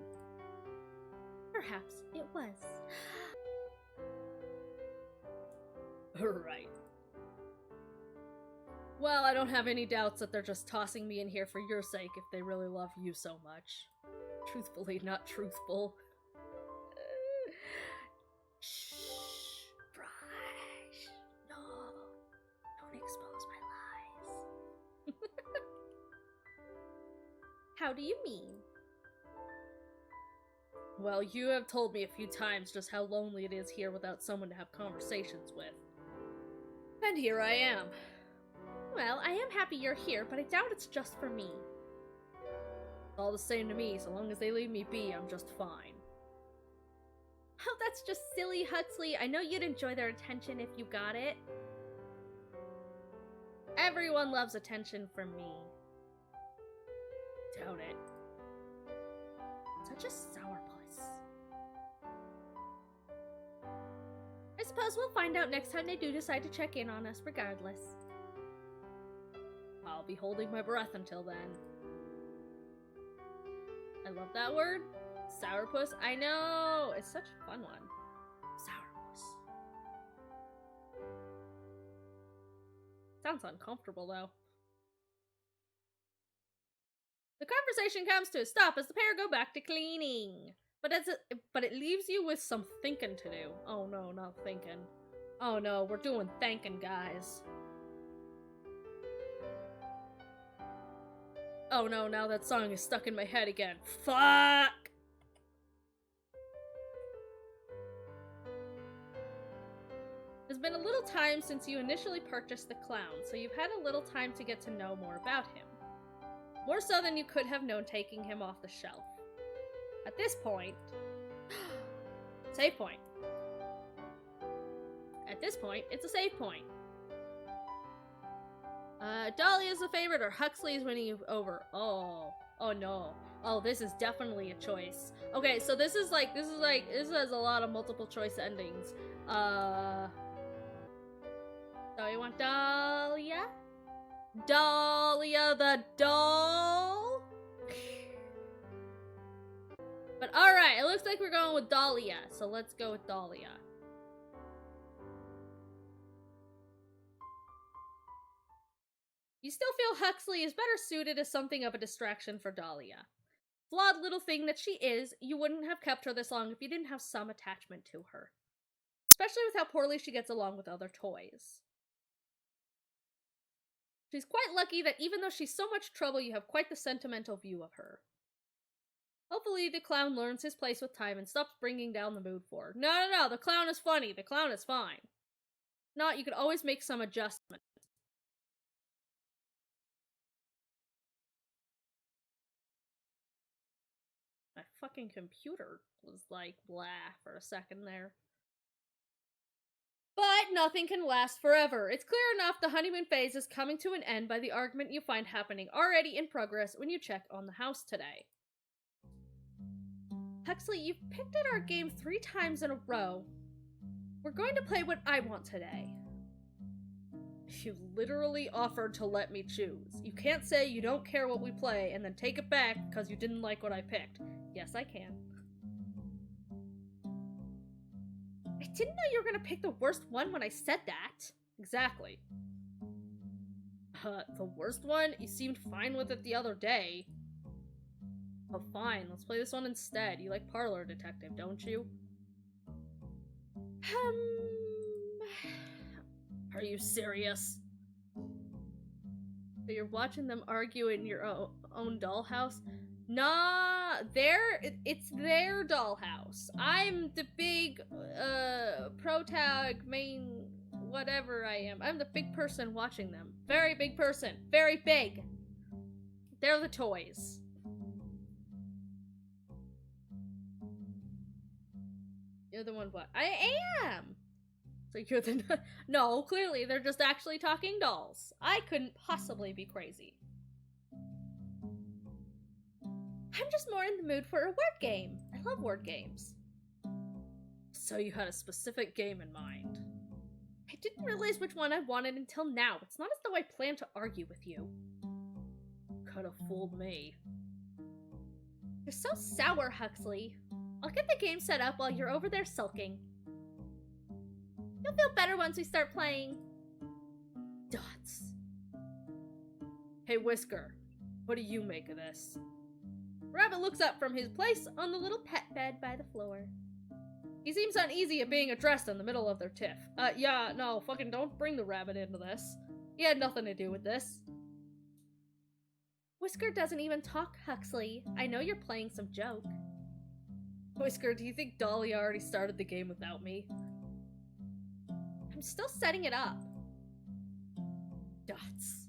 Perhaps it was. Right. Well, I don't have any doubts that they're just tossing me in here for your sake if they really love you so much. Truthfully, not truthful. Shh. Brush. No. Don't expose my lies. How do you mean? Well, you have told me a few times just how lonely it is here without someone to have conversations with. And here I am. Well, I am happy you're here, but I doubt it's just for me. It's all the same to me, so long as they leave me be, I'm just fine. Oh, that's just silly, Huxley. I know you'd enjoy their attention if you got it. Everyone loves attention from me. Doubt it. Such a sourpuss. I suppose we'll find out next time they do decide to check in on us regardless. I'll be holding my breath until then. I love that word. Sourpuss. I know! It's such a fun one. Sourpuss. Sounds uncomfortable though. The conversation comes to a stop as the pair go back to cleaning. But it leaves you with some thinking to do. Oh no, not thinking. Oh no, we're doing thanking, guys. Oh no, now that song is stuck in my head again. Fuck! It's been a little time since you initially purchased the clown, so you've had a little time to get to know more about him. More so than you could have known taking him off the shelf. At this point... save point. At this point, it's a save point. Dahlia's a favorite, or Huxley is winning you over. Oh no. Oh, this is definitely a choice. Okay, so this has a lot of multiple choice endings. So you want Dahlia? Dahlia the doll? But alright, it looks like we're going with Dahlia, so let's go with Dahlia. You still feel Huxley is better suited as something of a distraction for Dahlia. Flawed little thing that she is, you wouldn't have kept her this long if you didn't have some attachment to her. Especially with how poorly she gets along with other toys. She's quite lucky that even though she's so much trouble, you have quite the sentimental view of her. Hopefully the clown learns his place with time and stops bringing down the mood for her. No, the clown is funny. The clown is fine. If not, you could always make some adjustments. My fucking computer was like, blah, for a second there. But nothing can last forever. It's clear enough the honeymoon phase is coming to an end by the argument you find happening already in progress when you check on the house today. Huxley, you've picked at our game 3 times in a row. We're going to play what I want today. You literally offered to let me choose. You can't say you don't care what we play and then take it back because you didn't like what I picked. Yes, I can. I didn't know you were gonna pick the worst one when I said that. Exactly. The worst one? You seemed fine with it the other day. Oh, fine. Let's play this one instead. You like Parlor Detective, don't you? Are you serious? So you're watching them argue in your own dollhouse? Nah, it's their dollhouse. I'm the big, protag, main, whatever I am. I'm the big person watching them. Very big person. Very big. They're the toys. You're the one what? I am! So you're the... No, clearly they're just actually talking dolls. I couldn't possibly be crazy. I'm just more in the mood for a word game. I love word games. So you had a specific game in mind. I didn't realize which one I wanted until now. It's not as though I planned to argue with you. Could have fooled me. You're so sour, Huxley. I'll get the game set up while you're over there sulking. You'll feel better once we start playing. Dots. Hey, Whisker. What do you make of this? Rabbit looks up from his place on the little pet bed by the floor. He seems uneasy at being addressed in the middle of their tiff. Yeah, no, fucking don't bring the rabbit into this. He had nothing to do with this. Whisker doesn't even talk, Huxley. I know you're playing some joke. Whisker, do you think Dahlia already started the game without me? I'm still setting it up. Dots.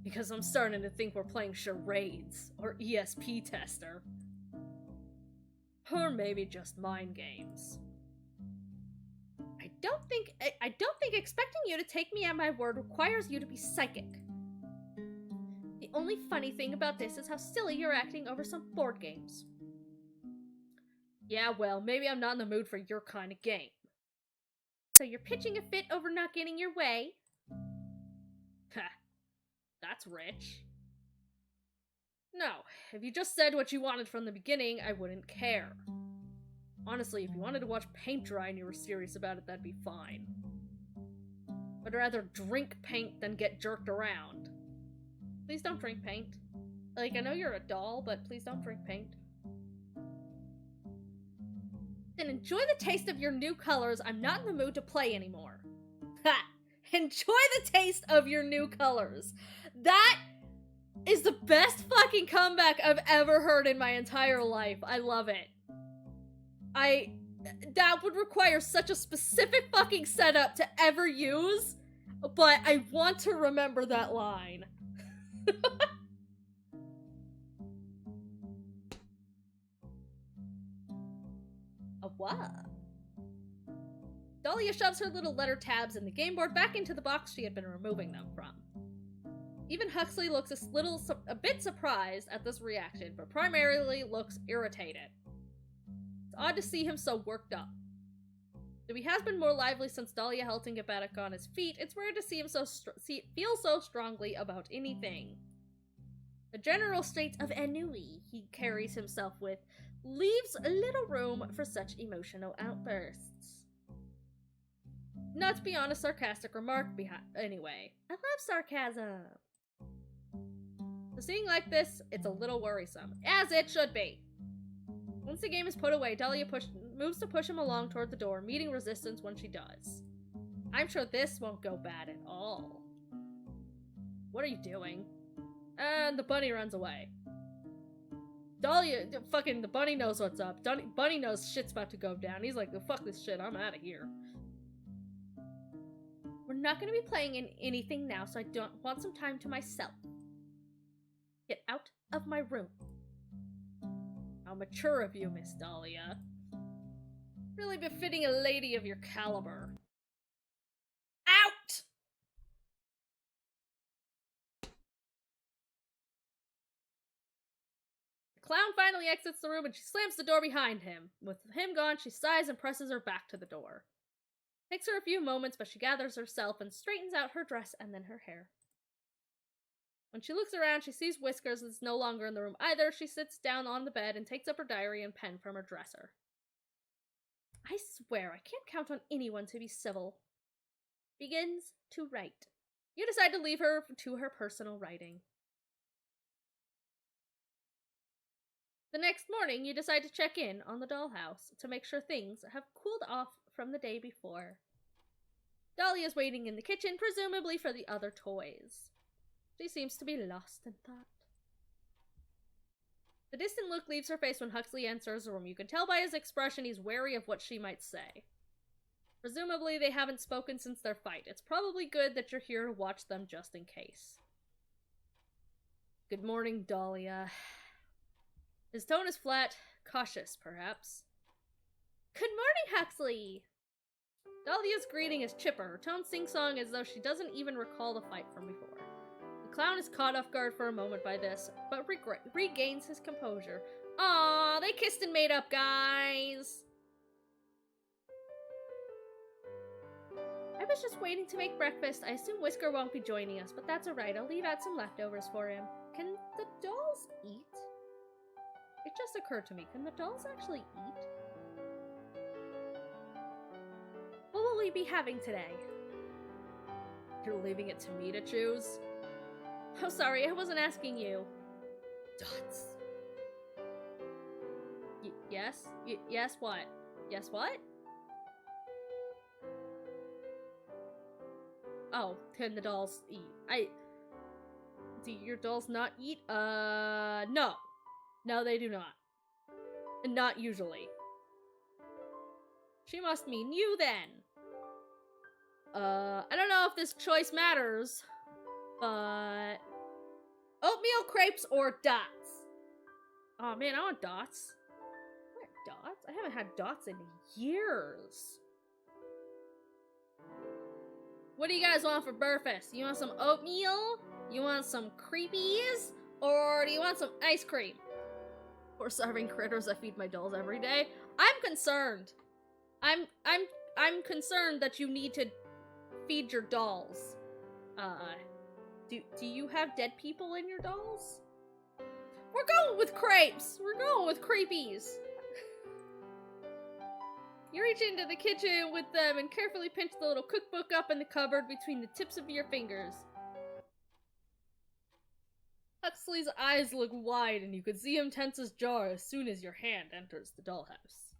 Because I'm starting to think we're playing charades, or ESP tester. Or maybe just mind games. I don't think expecting you to take me at my word requires you to be psychic. The only funny thing about this is how silly you're acting over some board games. Yeah, well, maybe I'm not in the mood for your kind of game. So you're pitching a fit over not getting your way? Ha. That's rich. No, if you just said what you wanted from the beginning, I wouldn't care. Honestly, if you wanted to watch paint dry and you were serious about it, that'd be fine. I'd rather drink paint than get jerked around. Please don't drink paint. Like, I know you're a doll, but please don't drink paint. Then enjoy the taste of your new colors. I'm not in the mood to play anymore. Ha! Enjoy the taste of your new colors. That is the best fucking comeback I've ever heard in my entire life. I love it. That would require such a specific fucking setup to ever use, but I want to remember that line. A what? Dahlia shoves her little letter tabs and the game board back into the box she had been removing them from. Even Huxley looks a bit surprised at this reaction, but primarily looks irritated. It's odd to see him so worked up. Though he has been more lively since Dahlia helped him get back on his feet, it's rare to see him feel so strongly about anything. The general state of ennui he carries himself with leaves little room for such emotional outbursts. Not beyond a sarcastic remark anyway. I love sarcasm. So seeing like this, it's a little worrisome, as it should be. Once the game is put away, Dahlia moves to push him along toward the door, meeting resistance when she does. I'm sure this won't go bad at all. What are you doing? And the bunny runs away. Dahlia, fucking, the bunny knows what's up. Bunny knows shit's about to go down. He's like, fuck this shit, I'm out of here. We're not gonna be playing in anything now, so I don't want some time to myself. Get out of my room. How mature of you, Miss Dahlia. Really befitting a lady of your caliber. Out! The clown finally exits the room and she slams the door behind him. With him gone, she sighs and presses her back to the door. It takes her a few moments, but she gathers herself and straightens out her dress and then her hair. When she looks around, she sees Whiskers is no longer in the room either. She sits down on the bed and takes up her diary and pen from her dresser. I swear, I can't count on anyone to be civil. Begins to write. You decide to leave her to her personal writing. The next morning, you decide to check in on the dollhouse to make sure things have cooled off from the day before. Dahlia's waiting in the kitchen, presumably for the other toys. She seems to be lost in thought. The distant look leaves her face when Huxley enters the room. You can tell by his expression he's wary of what she might say. Presumably they haven't spoken since their fight. It's probably good that you're here to watch them just in case. Good morning, Dahlia. His tone is flat, cautious, perhaps. Good morning, Huxley! Dahlia's greeting is chipper. Her tone sing-song as though she doesn't even recall the fight from before. The clown is caught off guard for a moment by this, but regains his composure. Aww, they kissed and made up, guys! I was just waiting to make breakfast. I assume Whisker won't be joining us, but that's alright. I'll leave out some leftovers for him. Can the dolls eat? It just occurred to me, can the dolls actually eat? What will we be having today? You're leaving it to me to choose? Oh, sorry, I wasn't asking you. Dots. Yes? Yes, what? Yes, what? Oh, can the dolls eat? Do your dolls not eat? No. No, they do not. Not usually. She must mean you, then. I don't know if this choice matters, but... Oatmeal crepes or dots? Oh man, I want dots. I want dots? I haven't had dots in years. What do you guys want for breakfast? You want some oatmeal? You want some creepies? Or do you want some ice cream? Or starving critters I feed my dolls every day? I'm concerned. I'm concerned that you need to feed your dolls. Do you have dead people in your dolls? We're going with crepes! We're going with creepies! You reach into the kitchen with them and carefully pinch the little cookbook up in the cupboard between the tips of your fingers. Huxley's eyes look wide and you can see him tense his jaw as soon as your hand enters the dollhouse.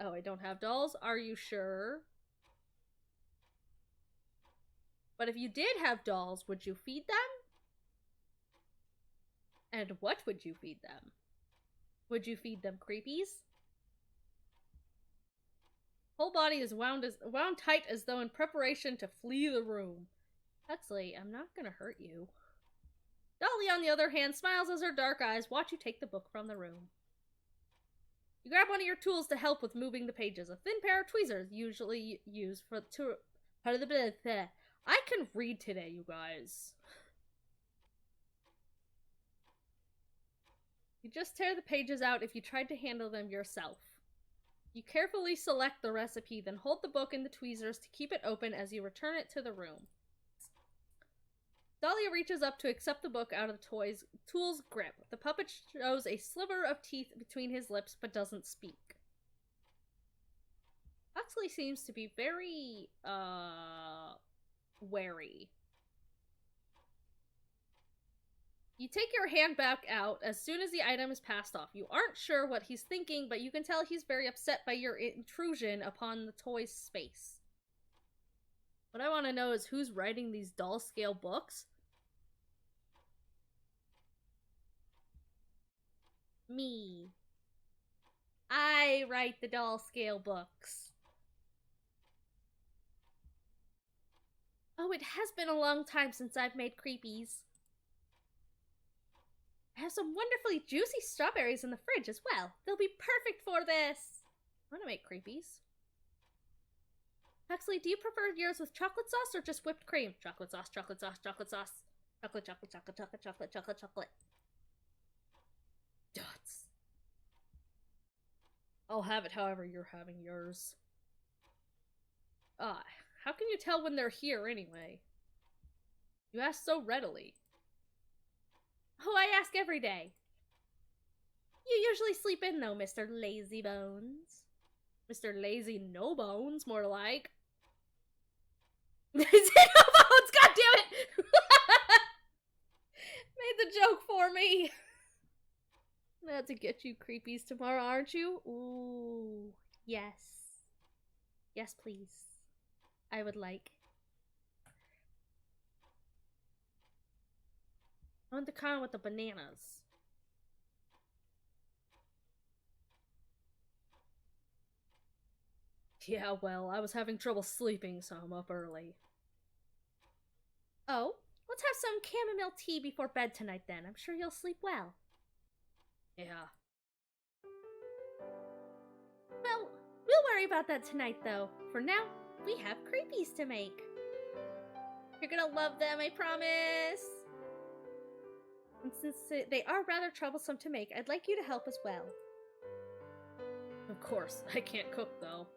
Oh, I don't have dolls? Are you sure? But if you did have dolls, would you feed them? And what would you feed them? Would you feed them creepies? Whole body is wound tight as though in preparation to flee the room. Huxley, I'm not gonna hurt you. Dolly, on the other hand, smiles as her dark eyes watch you take the book from the room. You grab one of your tools to help with moving the pages, a thin pair of tweezers usually used for I can read today, you guys. You just tear the pages out if you tried to handle them yourself. You carefully select the recipe, then hold the book in the tweezers to keep it open as you return it to the room. Dahlia reaches up to accept the book out of the tool's grip. The puppet shows a sliver of teeth between his lips, but doesn't speak. Huxley seems to be very, wary. You take your hand back out as soon as the item is passed off. You aren't sure what he's thinking, but you can tell he's very upset by your intrusion upon the toy's space. What I want to know is who's writing these doll-scale books? Me. I write the doll-scale books. Oh, it has been a long time since I've made creepies. I have some wonderfully juicy strawberries in the fridge as well. They'll be perfect for this. I want to make creepies. Huxley, do you prefer yours with chocolate sauce or just whipped cream? Chocolate sauce, chocolate sauce, chocolate sauce. Chocolate, chocolate, chocolate, chocolate, chocolate, chocolate, chocolate. Dots. I'll have it however you're having yours. How can you tell when they're here anyway? You ask so readily. Oh, I ask every day. You usually sleep in though, Mr. Lazy Bones. Mr. Lazy No Bones, more like. No Bones, god damn it! Made the joke for me. I have to get you creepies tomorrow, aren't you? Ooh, yes. Yes, please. I would like. I want the kind with the bananas. Yeah, well, I was having trouble sleeping, so I'm up early. Oh, let's have some chamomile tea before bed tonight then. I'm sure you'll sleep well. Yeah. Well, we'll worry about that tonight though. For now, we have creepies to make. You're gonna love them, I promise! And since they are rather troublesome to make, I'd like you to help as well. Of course, I can't cook though.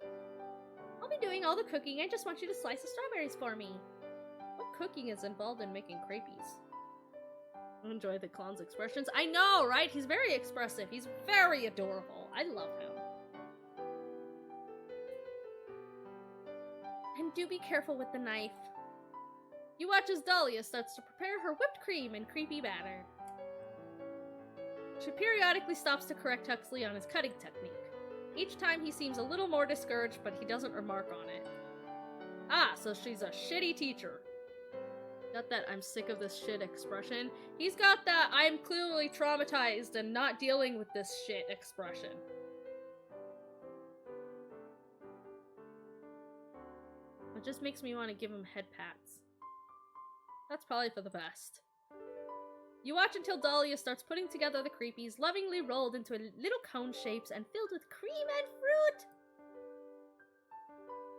I'll be doing all the cooking, I just want you to slice the strawberries for me. What cooking is involved in making creepies? Enjoy the clown's expressions. I know, right? He's very expressive. He's very adorable. I love him. And do be careful with the knife. You watch as Dahlia starts to prepare her whipped cream and creepy batter. She periodically stops to correct Huxley on his cutting technique. Each time he seems a little more discouraged, but he doesn't remark on it. Ah, so she's a shitty teacher. Got that I'm sick of this shit expression. He's got that I'm clearly traumatized and not dealing with this shit expression. It just makes me want to give him head pats. That's probably for the best. You watch until Dahlia starts putting together the creepies, lovingly rolled into little cone shapes and filled with cream and fruit.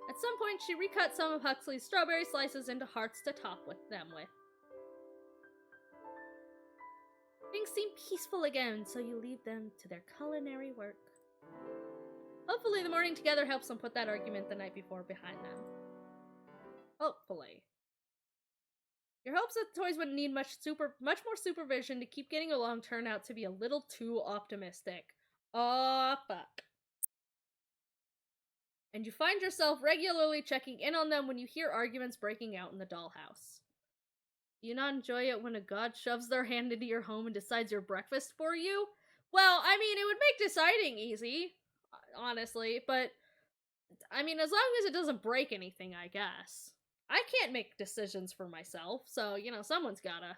At some point, she recut some of Huxley's strawberry slices into hearts to top them with. Things seem peaceful again, so you leave them to their culinary work. Hopefully the morning together helps them put that argument the night before behind them. Hopefully. Your hopes that the toys wouldn't need much more supervision to keep getting along turn out to be a little too optimistic. Aw, fuck. And you find yourself regularly checking in on them when you hear arguments breaking out in the dollhouse. Do you not enjoy it when a god shoves their hand into your home and decides your breakfast for you? Well, I mean, it would make deciding easy. honestly, but I mean, as long as it doesn't break anything, I guess. I can't make decisions for myself, so, you know, someone's gotta.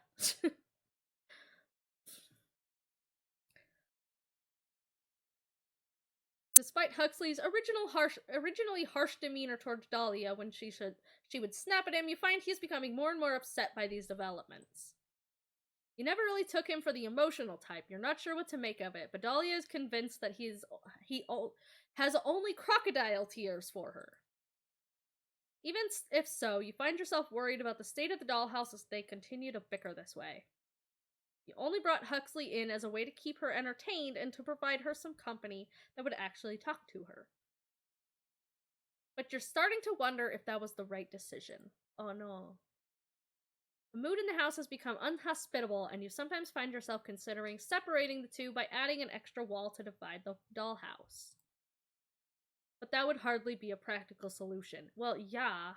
Despite Huxley's originally harsh demeanor towards Dahlia when she would snap at him, you find he's becoming more and more upset by these developments. You never really took him for the emotional type. You're not sure what to make of it, but Dahlia is convinced that he has only crocodile tears for her. Even if so, you find yourself worried about the state of the dollhouse as they continue to bicker this way. You only brought Huxley in as a way to keep her entertained and to provide her some company that would actually talk to her. But you're starting to wonder if that was the right decision. Oh no. The mood in the house has become unhospitable, and you sometimes find yourself considering separating the two by adding an extra wall to divide the dollhouse. But that would hardly be a practical solution. Well, yeah.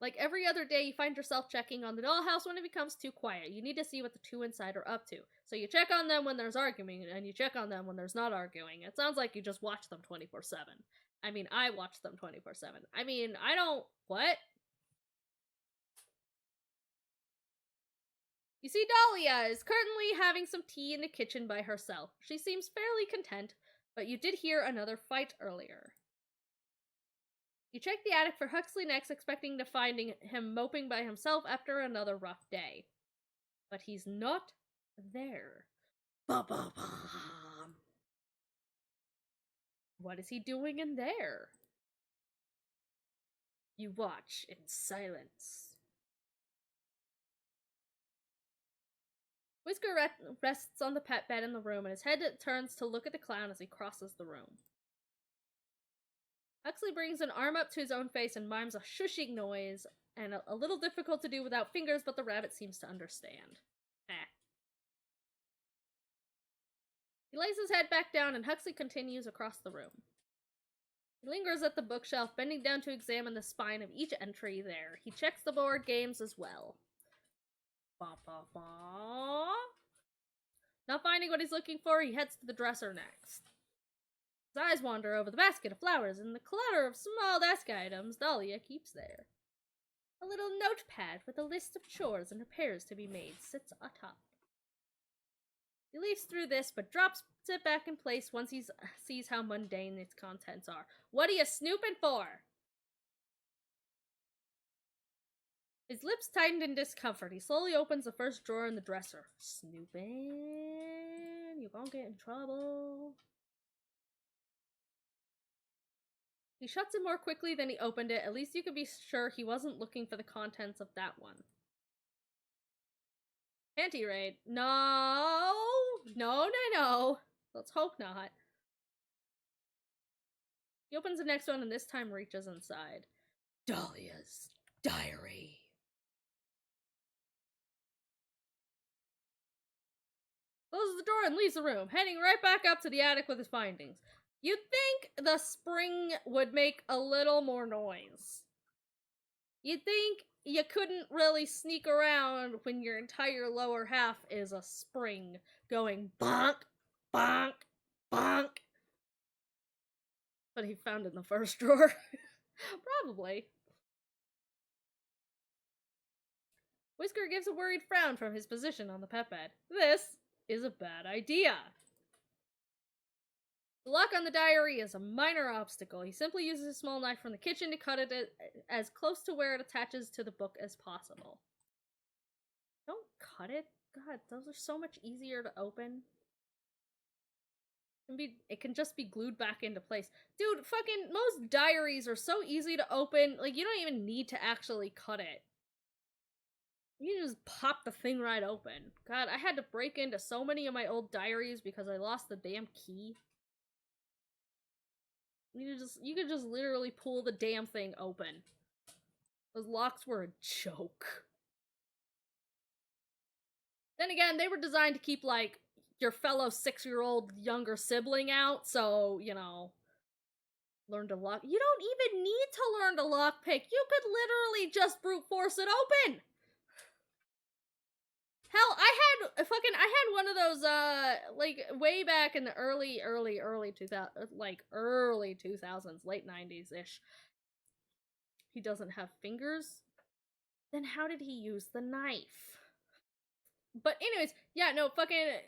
Like every other day, you find yourself checking on the dollhouse when it becomes too quiet. You need to see what the two inside are up to. So you check on them when there's arguing, and you check on them when there's not arguing. It sounds like you just watch them 24/7. I mean, I watch them 24/7. I mean, I don't... What? You see, Dahlia is currently having some tea in the kitchen by herself. She seems fairly content, but you did hear another fight earlier. You check the attic for Huxley next, expecting to find him moping by himself after another rough day. But he's not there. Ba-ba-bam. What is he doing in there? You watch in silence. Whisker rests on the pet bed in the room, and his head turns to look at the clown as he crosses the room. Huxley brings an arm up to his own face and mimes a shushing noise, and a little difficult to do without fingers, but the rabbit seems to understand. He lays his head back down, and Huxley continues across the room. He lingers at the bookshelf, bending down to examine the spine of each entry there. He checks the board games as well. Ba-ba-ba. Not finding what he's looking for, he heads to the dresser next. His eyes wander over the basket of flowers and the clutter of small desk items Dahlia keeps there. A little notepad with a list of chores and repairs to be made sits atop. He leafs through this, but drops it back in place once he sees how mundane its contents are. What are you snooping for? His lips tightened in discomfort. He slowly opens the first drawer in the dresser. Snooping? You're gonna get in trouble. He shuts it more quickly than he opened it. At least you could be sure he wasn't looking for the contents of that one. Panty raid. No! No. Let's hope not. He opens the next one and this time reaches inside. Dahlia's diary. Closes the door and leaves the room, heading right back up to the attic with his findings. You'd think the spring would make a little more noise. You'd think you couldn't really sneak around when your entire lower half is a spring going bonk, bonk, bonk. But he found it in the first drawer. Probably. Whisker gives a worried frown from his position on the pet bed. This is a bad idea. The lock on the diary is a minor obstacle. He simply uses a small knife from the kitchen to cut it as close to where it attaches to the book as possible. Don't cut it. God, those are so much easier to open. It can just be glued back into place. Dude, fucking most diaries are so easy to open. Like, you don't even need to actually cut it. You can just pop the thing right open. God, I had to break into so many of my old diaries because I lost the damn key. You could just literally pull the damn thing open. Those locks were a joke. Then again, they were designed to keep, like, your fellow 6-year-old younger sibling out, so, you know, learn to lock. You don't even need to learn to lockpick. You could literally just brute force it open. Hell, I had one of those, like, way back in the early 2000s, like, early 2000s, late 90s-ish. He doesn't have fingers? Then how did he use the knife? But anyways, yeah, no, fucking,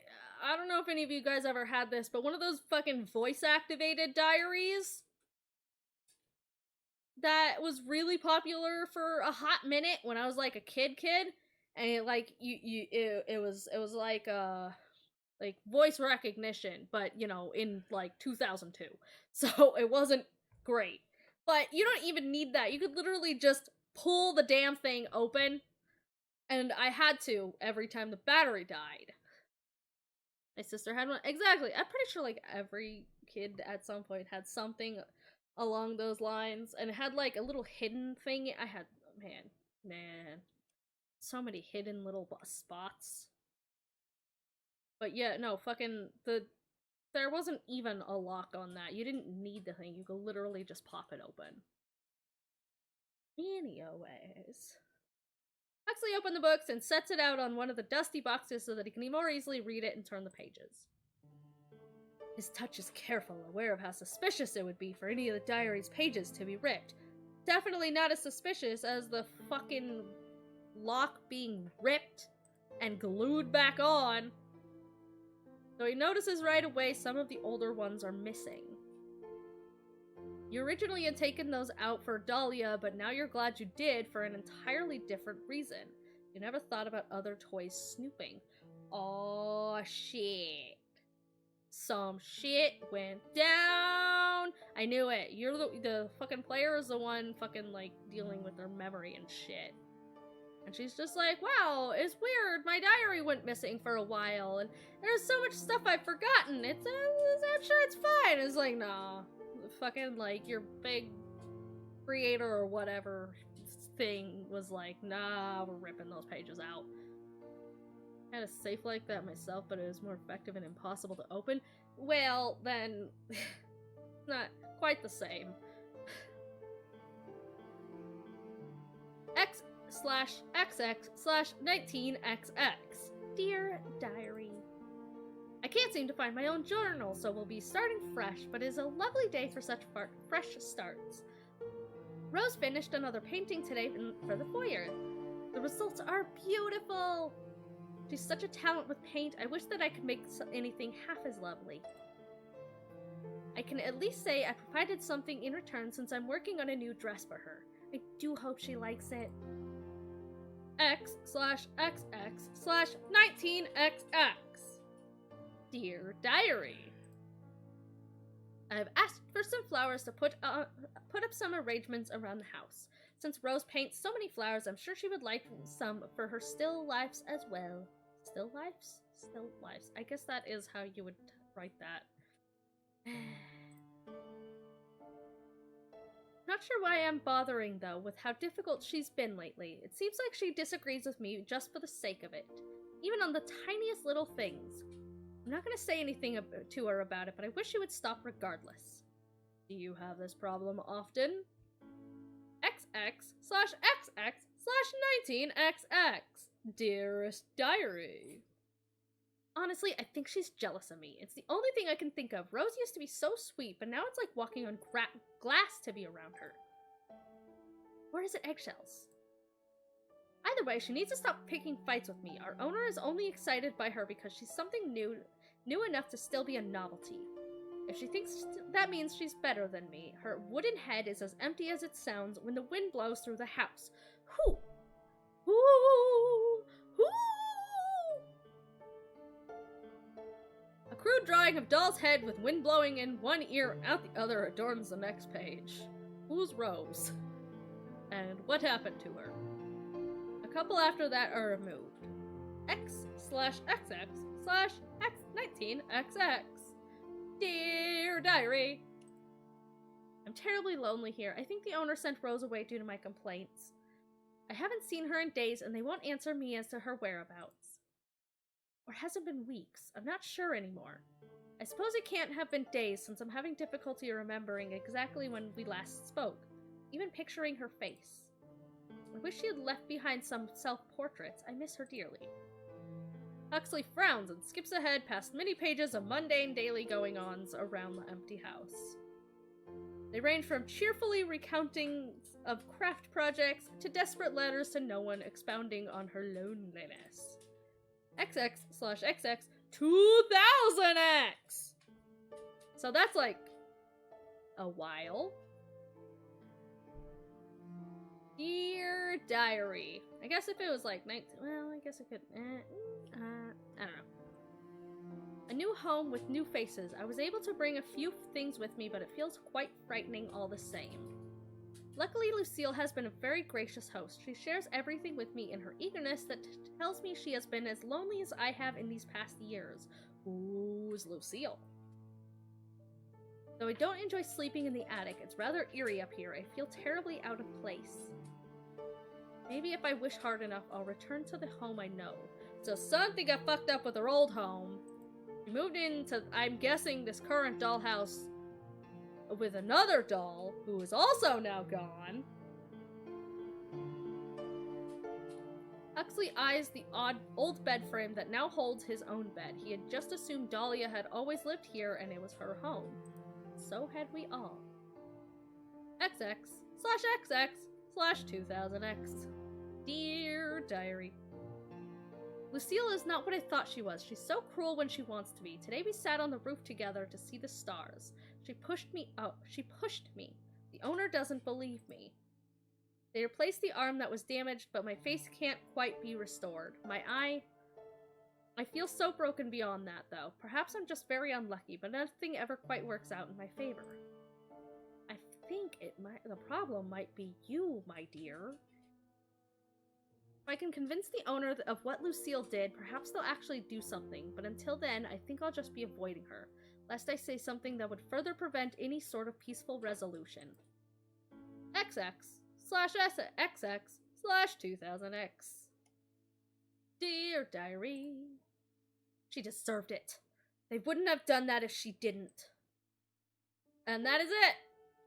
I don't know if any of you guys ever had this, but one of those fucking voice-activated diaries that was really popular for a hot minute when I was, like, a kid, and it, like, it was like, voice recognition, but, you know, in, like, 2002. So, it wasn't great. But you don't even need that. You could literally just pull the damn thing open, and I had to every time the battery died. My sister had one. Exactly. I'm pretty sure, like, every kid at some point had something along those lines, and it had, like, a little hidden thing. I had, man, so many hidden little spots. But yeah, no, fucking, there wasn't even a lock on that. You didn't need the thing. You could literally just pop it open. Anyways. Huxley opened the books and sets it out on one of the dusty boxes so that he can more easily read it and turn the pages. His touch is careful, aware of how suspicious it would be for any of the diary's pages to be ripped. Definitely not as suspicious as the fucking lock being ripped and glued back on. So he notices right away some of the older ones are missing. You originally had taken those out for Dahlia, but now you're glad you did for an entirely different reason. You never thought about other toys snooping. Aw, shit. Some shit went down! I knew it. You're the fucking player is the one fucking, like, dealing with their memory and shit. And she's just like, wow, it's weird. My diary went missing for a while, and there's so much stuff I've forgotten. I'm sure it's fine. It's like, nah. Fucking, like, your big creator or whatever thing was like, nah, we're ripping those pages out. I had a safe like that myself, but it was more effective and impossible to open. Well, then, not quite the same. X/XX/19XX. Dear Diary. I can't seem to find my own journal, so we'll be starting fresh, but it is a lovely day for such fresh starts. Rose finished another painting today for the foyer. The results are beautiful! She's such a talent with paint, I wish that I could make anything half as lovely. I can at least say I provided something in return since I'm working on a new dress for her. I do hope she likes it. X/XX/19XX. Dear Diary. I've asked for some flowers to put up some arrangements around the house. Since Rose paints so many flowers, I'm sure she would like some for her still lifes as well. Still lifes? Still lives. I guess that is how you would write that. Not sure why I'm bothering, though, with how difficult she's been lately. It seems like she disagrees with me just for the sake of it. Even on the tiniest little things. I'm not going to say anything to her about it, but I wish she would stop regardless. Do you have this problem often? XX/XX/19XX. Dearest Diary. Honestly, I think she's jealous of me. It's the only thing I can think of. Rose used to be so sweet, but now it's like walking on glass to be around her. Or is it eggshells? Either way, she needs to stop picking fights with me. Our owner is only excited by her because she's something new enough to still be a novelty. If she thinks that means she's better than me, her wooden head is as empty as it sounds when the wind blows through the house. Whoo! Whoo! Whoo! A crude drawing of Doll's head with wind blowing in one ear and out the other adorns the next page. Who's Rose? And what happened to her? A couple after that are removed. X/XX/19XX. Dear Diary. I'm terribly lonely here. I think the owner sent Rose away due to my complaints. I haven't seen her in days and they won't answer me as to her whereabouts. Or has it been weeks? I'm not sure anymore. I suppose it can't have been days since I'm having difficulty remembering exactly when we last spoke, even picturing her face. I wish she had left behind some self-portraits. I miss her dearly. Huxley frowns and skips ahead past many pages of mundane daily going-ons around the empty house. They range from cheerfully recounting of craft projects to desperate letters to no one expounding on her loneliness. XX/XX 2000X! So that's like a while. Dear Diary. I guess if it was like 19, well, I guess it could, I don't know. A new home with new faces. I was able to bring a few things with me, but it feels quite frightening all the same. Luckily, Lucille has been a very gracious host. She shares everything with me in her eagerness that tells me she has been as lonely as I have in these past years. Who's Lucille? Though I don't enjoy sleeping in the attic, it's rather eerie up here. I feel terribly out of place. Maybe if I wish hard enough, I'll return to the home I know. So something got fucked up with her old home. She moved into, I'm guessing, this current dollhouse with another doll, who is also now gone. Huxley eyes the odd old bed frame that now holds his own bed. He had just assumed Dahlia had always lived here and it was her home. So had we all. XX/XX/2000X. Dear Diary. Lucille is not what I thought she was. She's so cruel when she wants to be. Today we sat on the roof together to see the stars. She pushed me out. She pushed me. The owner doesn't believe me. They replaced the arm that was damaged, but my face can't quite be restored. My eye... I feel so broken beyond that, though. Perhaps I'm just very unlucky, but nothing ever quite works out in my favor. I think the problem might be you, my dear. If I can convince the owner of what Lucille did, perhaps they'll actually do something, but until then, I think I'll just be avoiding her, lest I say something that would further prevent any sort of peaceful resolution. XX/XX/2000X. Dear Diary. She deserved it. They wouldn't have done that if she didn't. And that is it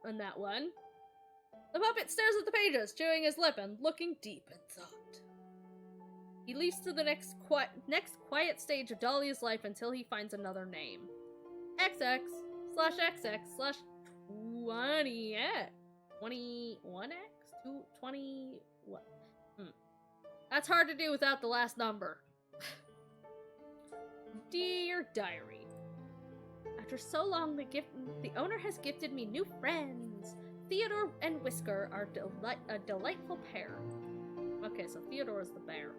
on that one. The puppet stares at the pages, chewing his lip and looking deep in thought. He leaves to the next quiet stage of Dahlia's life until he finds another name. XX/XX/20X. 21X? 20 what? That's hard to do without the last number. Dear Diary. After so long, the owner has gifted me new friends. Theodore and Whisker are a delightful pair. Okay, so Theodore is the bear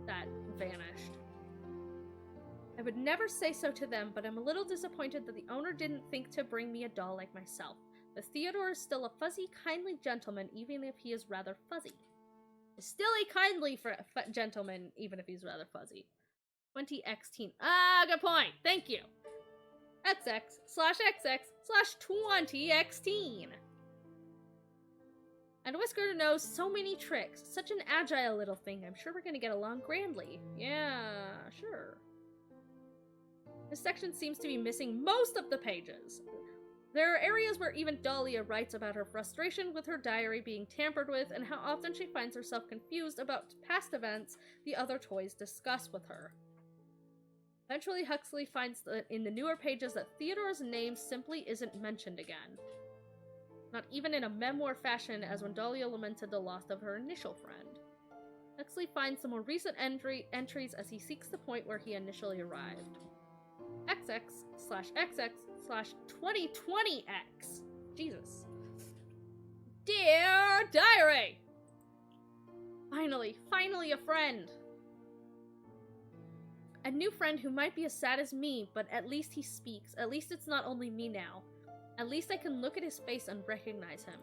that vanished. I would never say so to them, but I'm a little disappointed that the owner didn't think to bring me a doll like myself. But Theodore is still a fuzzy, kindly gentleman, even if he is rather fuzzy. Still a kindly gentleman, even if he's rather fuzzy. 20X-teen. Ah, good point. Thank you. XX/XX/20X-teen. And Whisker knows so many tricks. Such an agile little thing. I'm sure we're gonna get along grandly. Yeah, sure. This section seems to be missing most of the pages. There are areas where even Dahlia writes about her frustration with her diary being tampered with and how often she finds herself confused about past events the other toys discuss with her. Eventually, Huxley finds in the newer pages that Theodore's name simply isn't mentioned again. Not even in a memoir fashion as when Dahlia lamented the loss of her initial friend. Huxley finds some more recent entries as he seeks the point where he initially arrived. XX/XX/2020X. Jesus. Dear Diary! Finally a friend. A new friend who might be as sad as me, but at least he speaks. At least it's not only me now. At least I can look at his face and recognize him.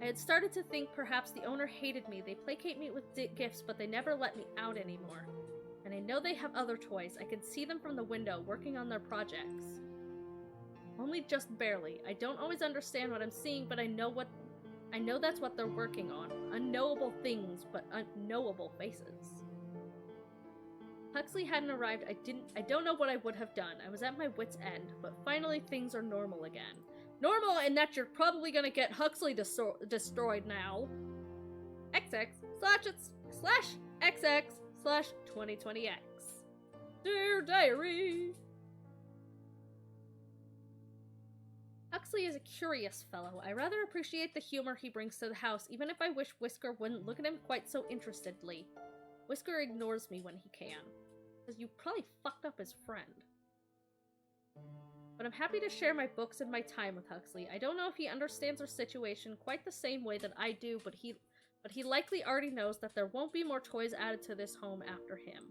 I had started to think perhaps the owner hated me. They placate me with gifts, but they never let me out anymore. And I know they have other toys. I can see them from the window, working on their projects. Only just barely. I don't always understand what I'm seeing, but I know that's what they're working on. Unknowable things, but unknowable faces. Huxley hadn't arrived. I don't know what I would have done. I was at my wit's end, but finally things are normal again. Normal in that you're probably gonna get Huxley destroyed now. XX/XX/XX 2020X. Dear Diary! Huxley is a curious fellow. I rather appreciate the humor he brings to the house, even if I wish Whisker wouldn't look at him quite so interestedly. Whisker ignores me when he can, because you probably fucked up his friend. But I'm happy to share my books and my time with Huxley. I don't know if he understands our situation quite the same way that I do, but he likely already knows that there won't be more toys added to this home after him.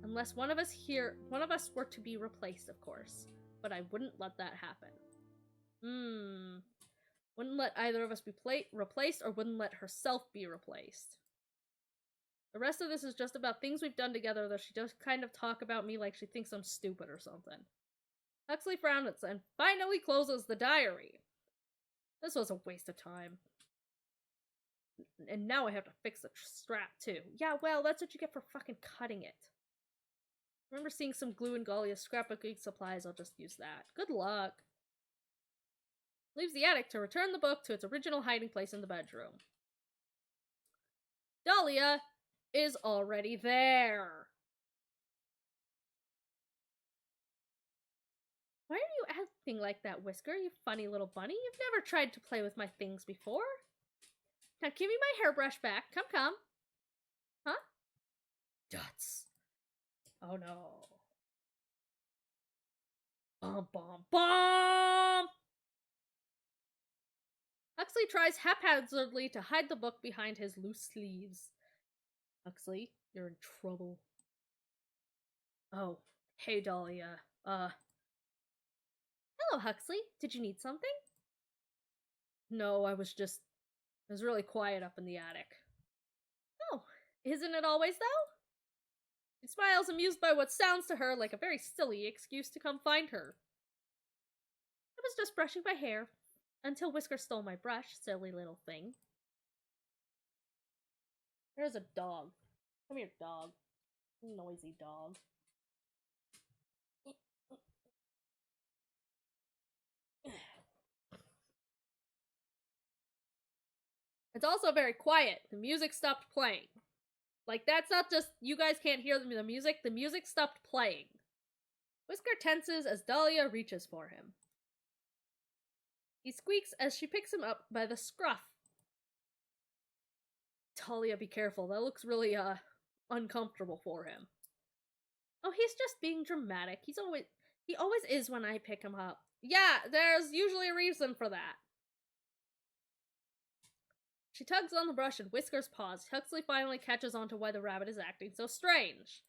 Unless one of us were to be replaced, of course. But I wouldn't let that happen. Wouldn't let either of us be replaced, or wouldn't let herself be replaced. The rest of this is just about things we've done together, though she does kind of talk about me like she thinks I'm stupid or something. Huxley frowns and finally closes the diary. This was a waste of time. And now I have to fix the strap, too. Yeah, well, that's what you get for fucking cutting it. I remember seeing some glue in Dahlia's scrapbooking supplies. I'll just use that. Good luck. Leaves the attic to return the book to its original hiding place in the bedroom. Dahlia is already there. Why are you acting like that, Whisker, you funny little bunny? You've never tried to play with my things before. Now give me my hairbrush back. Come. Huh? Dots. Oh no. Bomb! Huxley tries haphazardly to hide the book behind his loose sleeves. Huxley, you're in trouble. Oh, hey Dahlia. Hello, Huxley. Did you need something? No, it was really quiet up in the attic. Oh, isn't it always, though? She smiles, amused by what sounds to her like a very silly excuse to come find her. I was just brushing my hair, until Whisker stole my brush, silly little thing. There's a dog. Come here, dog. Noisy dog. It's also very quiet. The music stopped playing. Like, that's not just you guys can't hear the music stopped playing. Whisker tenses as Dahlia reaches for him. He squeaks as she picks him up by the scruff. Dahlia, be careful. That looks really, uncomfortable for him. Oh, he's just being dramatic. He always is when I pick him up. Yeah, there's usually a reason for that. She tugs on the brush and Whisker's paws. Huxley finally catches on to why the rabbit is acting so strange.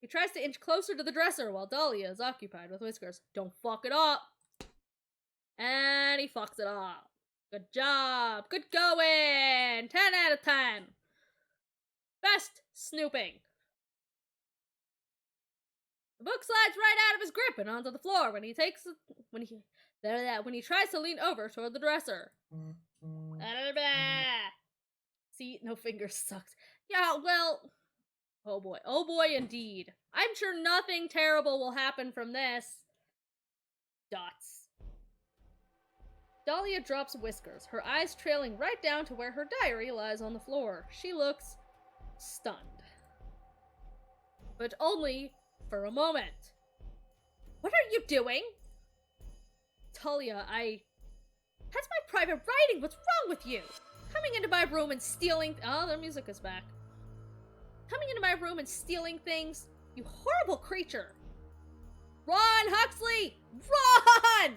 He tries to inch closer to the dresser while Dahlia is occupied with Whiskers. Don't fuck it up! And he fucks it up. Good job! Good going! 10 out of 10! Best snooping! The book slides right out of his grip and onto the floor when he tries to lean over toward the dresser. See, no fingers sucks. Yeah, well, oh boy indeed. I'm sure nothing terrible will happen from this. Dots. Dahlia drops Whiskers, her eyes trailing right down to where her diary lies on the floor. She looks stunned. But only for a moment. What are you doing? Dahlia, that's my private writing! What's wrong with you? Coming into my room and stealing— oh, their music is back. Coming into my room and stealing things? You horrible creature! Run, Huxley! Run!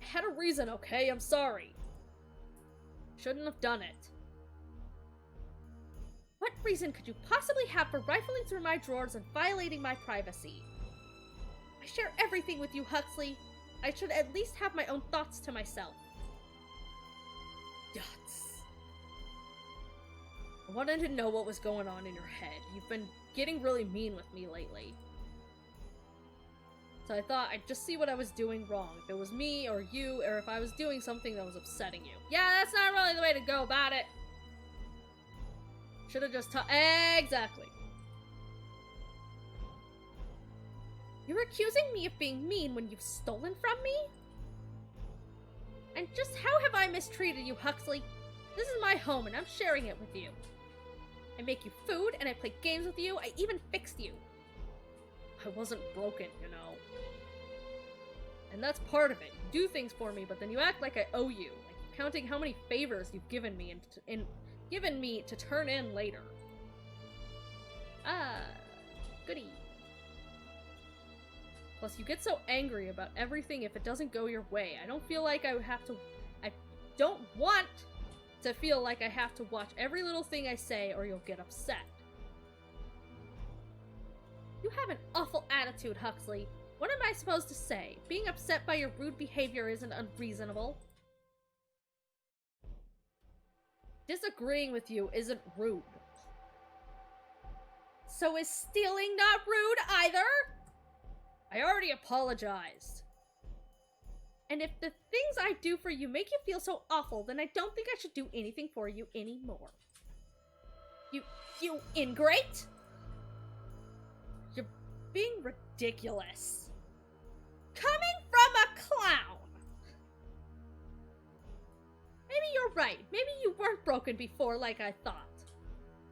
I had a reason, okay? I'm sorry. Shouldn't have done it. What reason could you possibly have for rifling through my drawers and violating my privacy? I share everything with you, Huxley. I should at least have my own thoughts to myself. Dots. I wanted to know what was going on in your head. You've been getting really mean with me lately. So I thought I'd just see what I was doing wrong. If it was me or you, or if I was doing something that was upsetting you. Yeah, that's not really the way to go about it. Should've just exactly. You're accusing me of being mean when you've stolen from me? And just how have I mistreated you, Huxley? This is my home and I'm sharing it with you. I make you food, and I play games with you. I even fixed you. I wasn't broken, you know. And that's part of it. You do things for me, but then you act like I owe you. Like counting how many favors you've given me and given me to turn in later. Ah, goody. Plus, you get so angry about everything if it doesn't go your way. I don't feel like I don't want to feel like I have to watch every little thing I say or you'll get upset. You have an awful attitude, Huxley. What am I supposed to say? Being upset by your rude behavior isn't unreasonable. Disagreeing with you isn't rude. So is stealing not rude either? I already apologized. And if the things I do for you make you feel so awful, then I don't think I should do anything for you anymore. You ingrate? You're being ridiculous. Coming from a clown! Maybe you're right. Maybe you weren't broken before like I thought.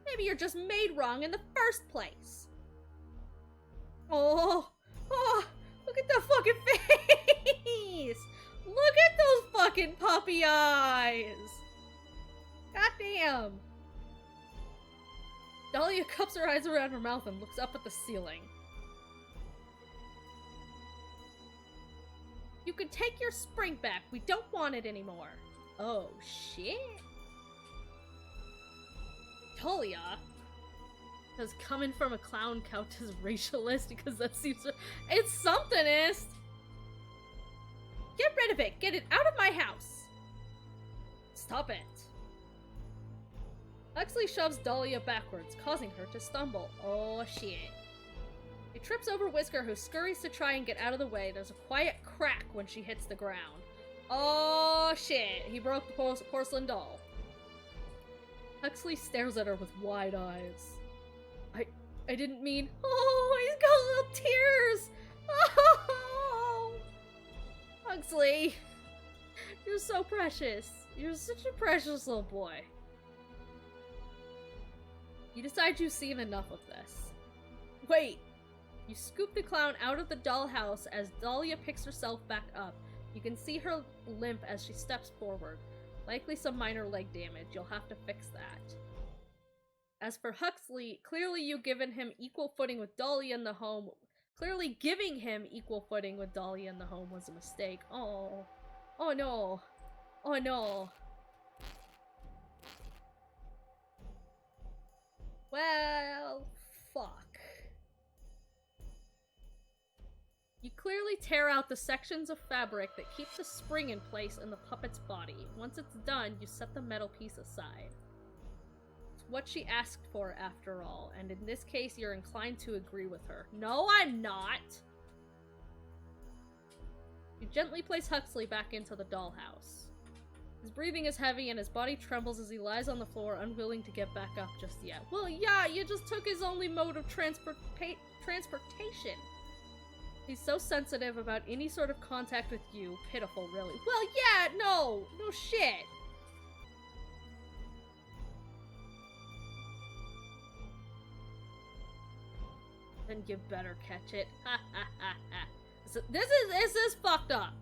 Maybe you're just made wrong in the first place. Oh, look at the fucking face! Look at those fucking puppy eyes! Goddamn! Dahlia cups her eyes around her mouth and looks up at the ceiling. You can take your spring back. We don't want it anymore. Oh, shit. Dahlia? Does coming from a clown count as racialist? Because that seems... It's somethingist! Get rid of it! Get it out of my house! Stop it. Huxley shoves Dahlia backwards, causing her to stumble. Oh, shit. He trips over Whisker, who scurries to try and get out of the way. There's a quiet crack when she hits the ground. Oh, shit. He broke the porcelain doll. Huxley stares at her with wide eyes. I didn't mean... Oh, he's got little tears! Oh! Huxley! You're so precious. You're such a precious little boy. You decide you've seen enough of this. Wait! You scoop the clown out of the dollhouse as Dahlia picks herself back up. You can see her limp as she steps forward. Likely some minor leg damage. You'll have to fix that. As for Huxley, clearly you've given him equal footing with Dahlia in the home. Clearly giving him equal footing with Dahlia in the home was a mistake. Oh. Oh no. Oh no. Well, fuck. You clearly tear out the sections of fabric that keep the spring in place in the puppet's body. Once it's done, you set the metal piece aside. It's what she asked for, after all, and in this case, you're inclined to agree with her. No, I'm not! You gently place Huxley back into the dollhouse. His breathing is heavy and his body trembles as he lies on the floor, unwilling to get back up just yet. Well, yeah, you just took his only mode of transportation. He's so sensitive about any sort of contact with you. Pitiful, really. Well, yeah, no shit. Then you better catch it. Ha ha ha ha. This is fucked up.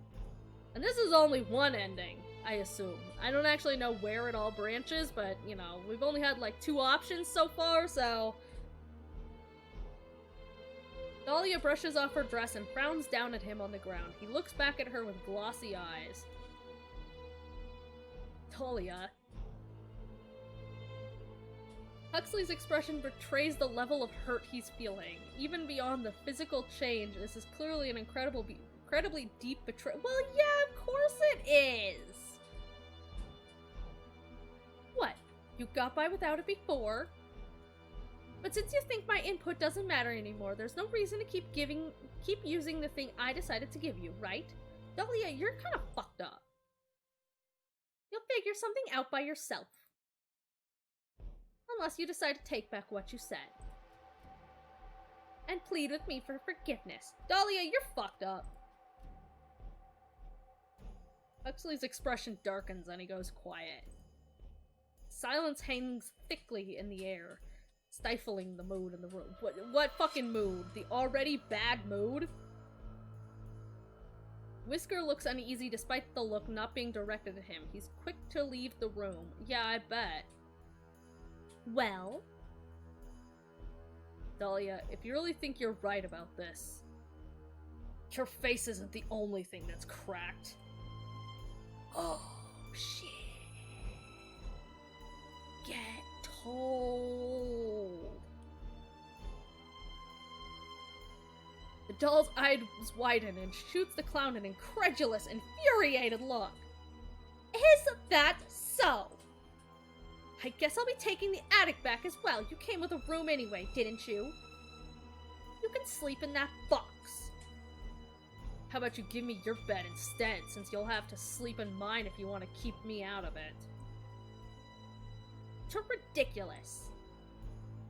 And this is only one ending, I assume. I don't actually know where it all branches, but, you know, we've only had like 2 options so far, so... Dahlia brushes off her dress and frowns down at him on the ground. He looks back at her with glossy eyes. Dahlia. Huxley's expression betrays the level of hurt he's feeling. Even beyond the physical change, this is clearly an incredibly deep betrayal. Well, yeah, of course it is! What? You got by without it before? But since you think my input doesn't matter anymore, there's no reason to keep using the thing I decided to give you, right? Dahlia, you're kind of fucked up. You'll figure something out by yourself. Unless you decide to take back what you said. And plead with me for forgiveness. Dahlia, you're fucked up. Huxley's expression darkens and he goes quiet. Silence hangs thickly in the air. Stifling the mood in the room. What fucking mood? The already bad mood? Whisker looks uneasy despite the look not being directed at him. He's quick to leave the room. Yeah, I bet. Well? Dahlia, if you really think you're right about this, your face isn't the only thing that's cracked. Oh, shit. Get told. The doll's eyes widen and shoots the clown an incredulous, infuriated look. Is that so? I guess I'll be taking the attic back as well. You came with a room anyway, didn't you? You can sleep in that box. How about you give me your bed instead, since you'll have to sleep in mine if you want to keep me out of it. You're ridiculous.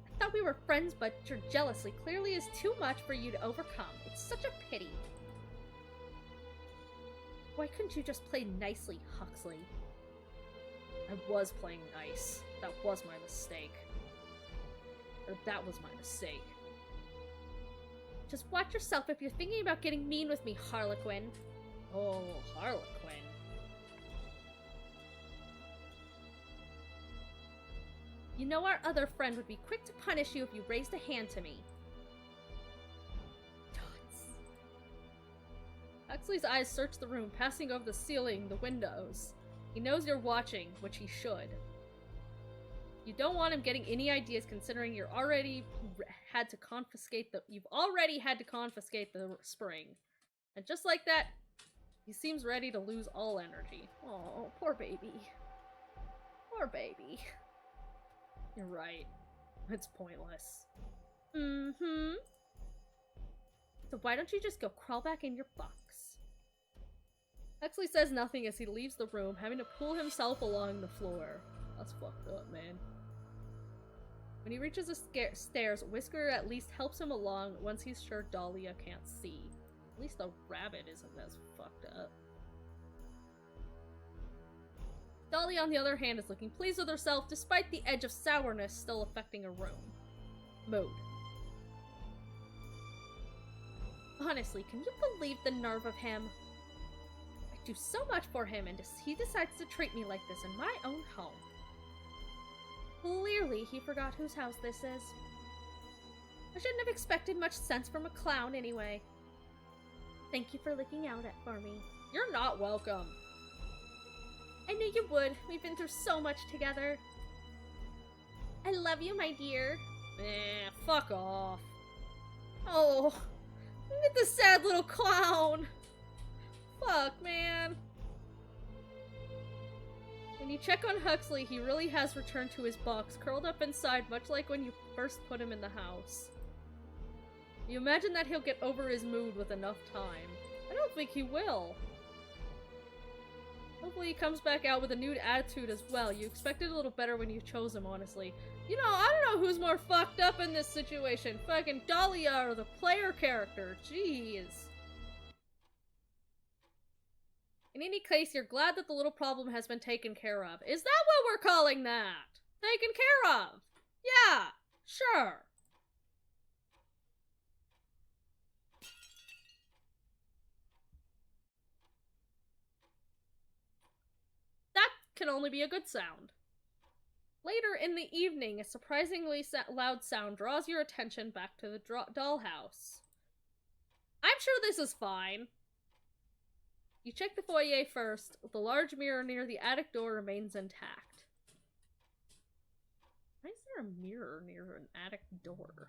I thought we were friends, but your jealousy clearly is too much for you to overcome. It's such a pity. Why couldn't you just play nicely, Huxley? I was playing nice. That was my mistake. Or that was my mistake. Just watch yourself if you're thinking about getting mean with me, Harlequin. Oh, Harlequin. You know our other friend would be quick to punish you if you raised a hand to me. Dots. Huxley's eyes search the room, passing over the ceiling, the windows. He knows you're watching, which he should. You don't want him getting any ideas, considering you've already had to confiscate the spring. And just like that, he seems ready to lose all energy. Oh, poor baby. Poor baby. You're right. It's pointless. Mm-hmm. So why don't you just go crawl back in your box? Huxley says nothing as he leaves the room, having to pull himself along the floor. That's fucked up, man. When he reaches the stairs, Whisker at least helps him along once he's sure Dahlia can't see. At least the rabbit isn't as fucked up. Dahlia, on the other hand, is looking pleased with herself despite the edge of sourness still affecting her mood. Honestly, can you believe the nerve of him? I do so much for him, and he decides to treat me like this in my own home. Clearly, he forgot whose house this is. I shouldn't have expected much sense from a clown anyway. Thank you for looking out for me. You're not welcome. I knew you would. We've been through so much together. I love you, my dear. Fuck off. Oh, look at the sad little clown. Fuck, man. When you check on Huxley, he really has returned to his box, curled up inside, much like when you first put him in the house. You imagine that he'll get over his mood with enough time. I don't think he will. Hopefully he comes back out with a new attitude as well. You expected a little better when you chose him, honestly. You know, I don't know who's more fucked up in this situation. Fucking Dahlia or the player character. Jeez. In any case, you're glad that the little problem has been taken care of. Is that what we're calling that? Taken care of? Yeah, sure. That can only be a good sound. Later in the evening, a surprisingly loud sound draws your attention back to the dollhouse. I'm sure this is fine. You check the foyer first. The large mirror near the attic door remains intact. Why is there a mirror near an attic door?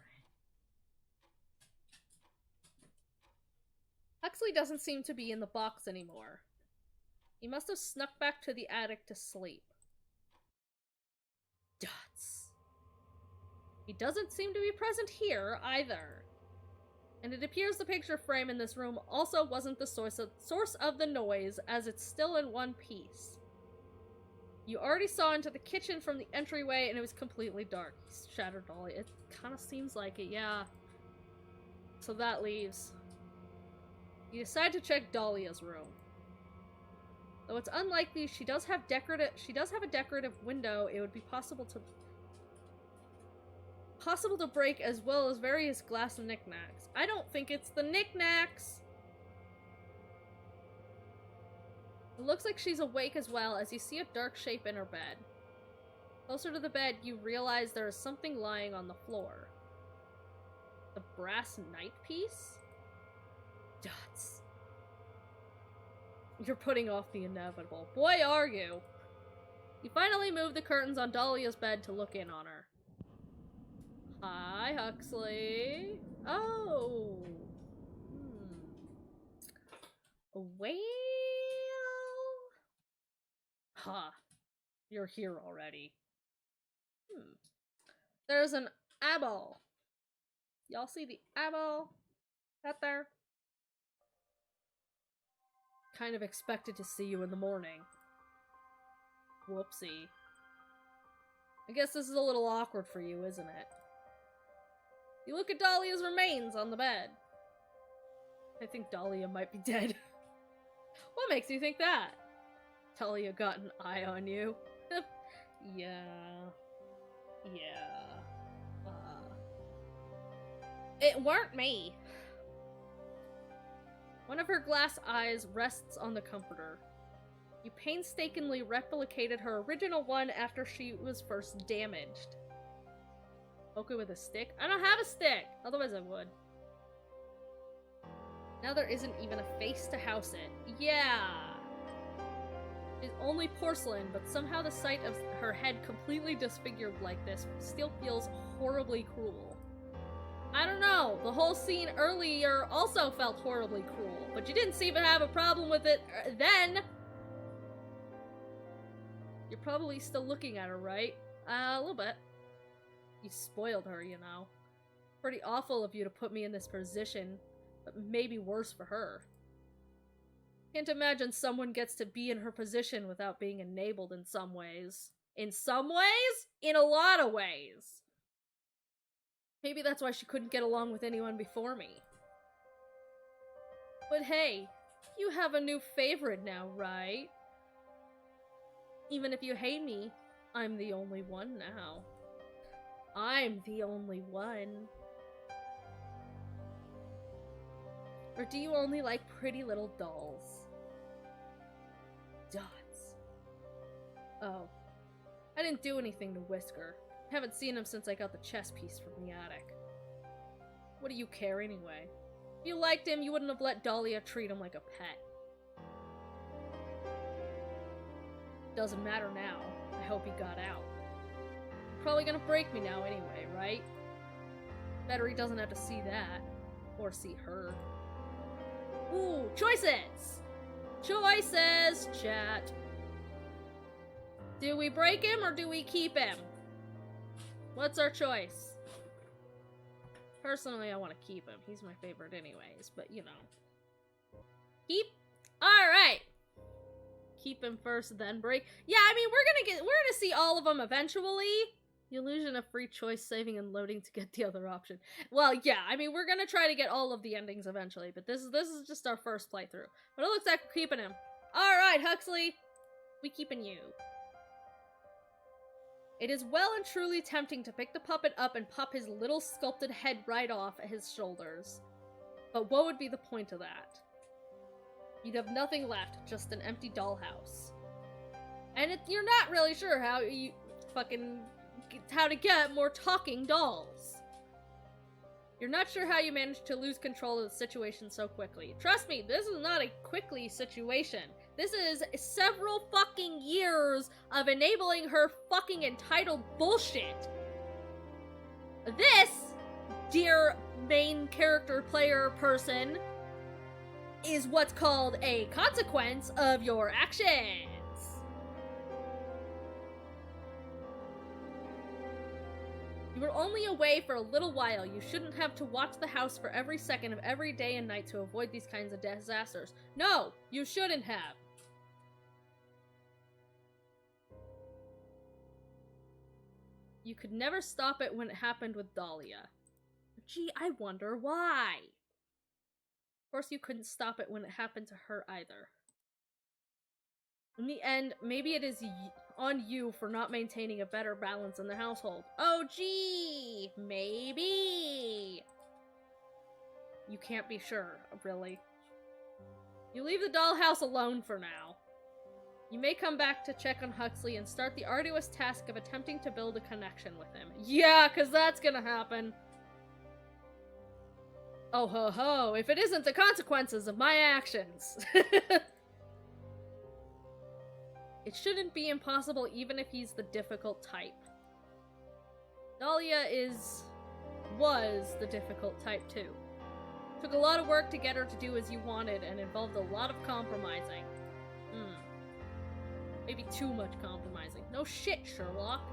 Huxley doesn't seem to be in the box anymore. He must have snuck back to the attic to sleep. Dots. He doesn't seem to be present here, either. And it appears the picture frame in this room also wasn't the source of the noise, as it's still in one piece. You already saw into the kitchen from the entryway, and it was completely dark. He's shattered Dolly. It kind of seems like it, yeah. So that leaves. You decide to check Dahlia's room. Though it's unlikely she does have a decorative window, it would be possible to Possible to break as well as various glass knickknacks. I don't think it's the knickknacks! It looks like she's awake as well as you see a dark shape in her bed. Closer to the bed, you realize there is something lying on the floor. The brass night piece? Dots. You're putting off the inevitable. Boy, are you! You finally move the curtains on Dahlia's bed to look in on her. Hi, Huxley. Oh. Well. Huh. You're here already. There's an eyeball. Y'all see the eyeball? That there? Kind of expected to see you in the morning. Whoopsie. I guess this is a little awkward for you, isn't it? You look at Dahlia's remains on the bed. I think Dahlia might be dead. What makes you think that? Dahlia got an eye on you. Yeah. It weren't me. One of her glass eyes rests on the comforter. You painstakingly replicated her original one after she was first damaged. Poke it with a stick? I don't have a stick! Otherwise I would. Now there isn't even a face to house it. Yeah! She's only porcelain, but somehow the sight of her head completely disfigured like this still feels horribly cruel. I don't know, the whole scene earlier also felt horribly cruel, but you didn't seem to have a problem with it then! You're probably still looking at her, right? A little bit. You spoiled her, you know. Pretty awful of you to put me in this position, but maybe worse for her. Can't imagine someone gets to be in her position without being enabled in some ways. In some ways? In a lot of ways! Maybe that's why she couldn't get along with anyone before me. But hey, you have a new favorite now, right? Even if you hate me, I'm the only one now. I'm the only one. Or do you only like pretty little dolls? Dots. Oh. I didn't do anything to Whisker. Haven't seen him since I got the chess piece from the attic. What do you care anyway? If you liked him, you wouldn't have let Dahlia treat him like a pet. Doesn't matter now. I hope he got out. You're probably gonna break me now anyway, right? Better he doesn't have to see that. Or see her. Ooh, choices! Choices, chat. Do we break him or do we keep him? What's our choice? Personally, I want to keep him. He's my favorite anyways, but you know. Keep? Alright! Keep him first, then break. Yeah, I mean, we're gonna see all of them eventually. The illusion of free choice, saving and loading to get the other option. Well, yeah, I mean, we're gonna try to get all of the endings eventually, but this is just our first playthrough. But it looks like we're keeping him. Alright, Huxley! We keeping you. It is well and truly tempting to pick the puppet up and pop his little sculpted head right off at his shoulders. But what would be the point of that? You'd have nothing left, just an empty dollhouse. And you're not really sure how to get more talking dolls. You're not sure how you managed to lose control of the situation so quickly. Trust me, this is not a quickly situation. This is several fucking years of enabling her fucking entitled bullshit. This, dear main character player person, is what's called a consequence of your actions. You were only away for a little while. You shouldn't have to watch the house for every second of every day and night to avoid these kinds of disasters. No, you shouldn't have. You could never stop it when it happened with Dahlia. Gee, I wonder why. Of course, you couldn't stop it when it happened to her either. In the end, maybe it is on you for not maintaining a better balance in the household. Oh, gee! Maybe! You can't be sure, really. You leave the dollhouse alone for now. You may come back to check on Huxley and start the arduous task of attempting to build a connection with him. Yeah, because that's gonna happen. Oh ho ho, if it isn't the consequences of my actions. It shouldn't be impossible even if he's the difficult type. Dahlia was the difficult type too. Took a lot of work to get her to do as you wanted and involved a lot of compromising. Maybe too much compromising. No shit, Sherlock.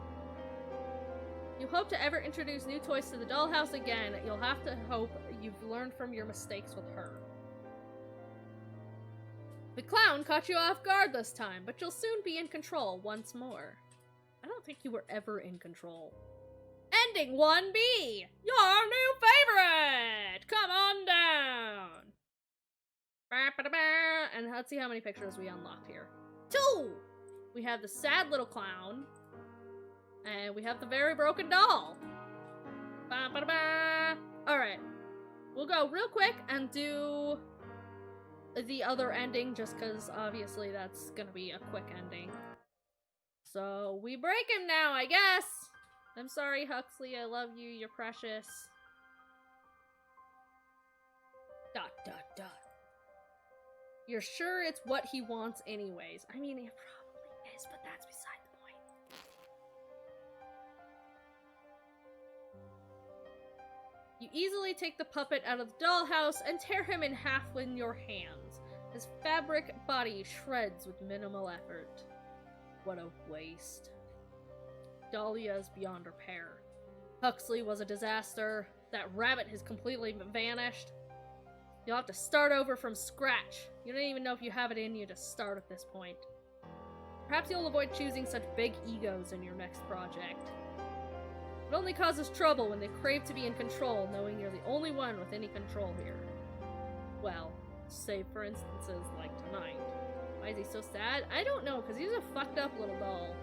You hope to ever introduce new toys to the dollhouse again, you'll have to hope you've learned from your mistakes with her. The clown caught you off guard this time, but you'll soon be in control once more. I don't think you were ever in control. Ending 1B! Your new favorite! Come on down! And let's see how many pictures we unlocked here. 2! We have the sad little clown. And we have the very broken doll. Alright. We'll go real quick and do the other ending, just because obviously that's gonna be a quick ending. So we break him now, I guess! I'm sorry, Huxley, I love you, you're precious. ... You're sure it's what he wants anyways. I mean, it probably is, but that's beside the point. You easily take the puppet out of the dollhouse and tear him in half with your hands. His fabric body shreds with minimal effort. What a waste. Dahlia is beyond repair. Huxley was a disaster. That rabbit has completely vanished. You'll have to start over from scratch. You don't even know if you have it in you to start at this point. Perhaps you'll avoid choosing such big egos in your next project. It only causes trouble when they crave to be in control, knowing you're the only one with any control here. Well, save for instances like tonight. Why is he so sad? I don't know, because he's a fucked up little doll.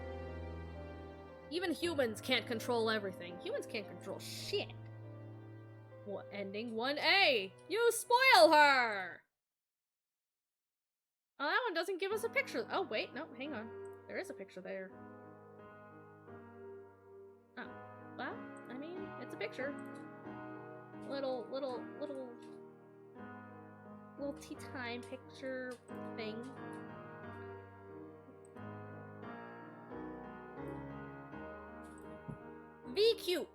Even humans can't control everything. Humans can't control shit. What, ending 1A? You spoil her! Oh, that one doesn't give us a picture. Oh, wait, no, hang on. There is a picture there. Oh, well, I mean, it's a picture. Little tea time picture thing. V cute.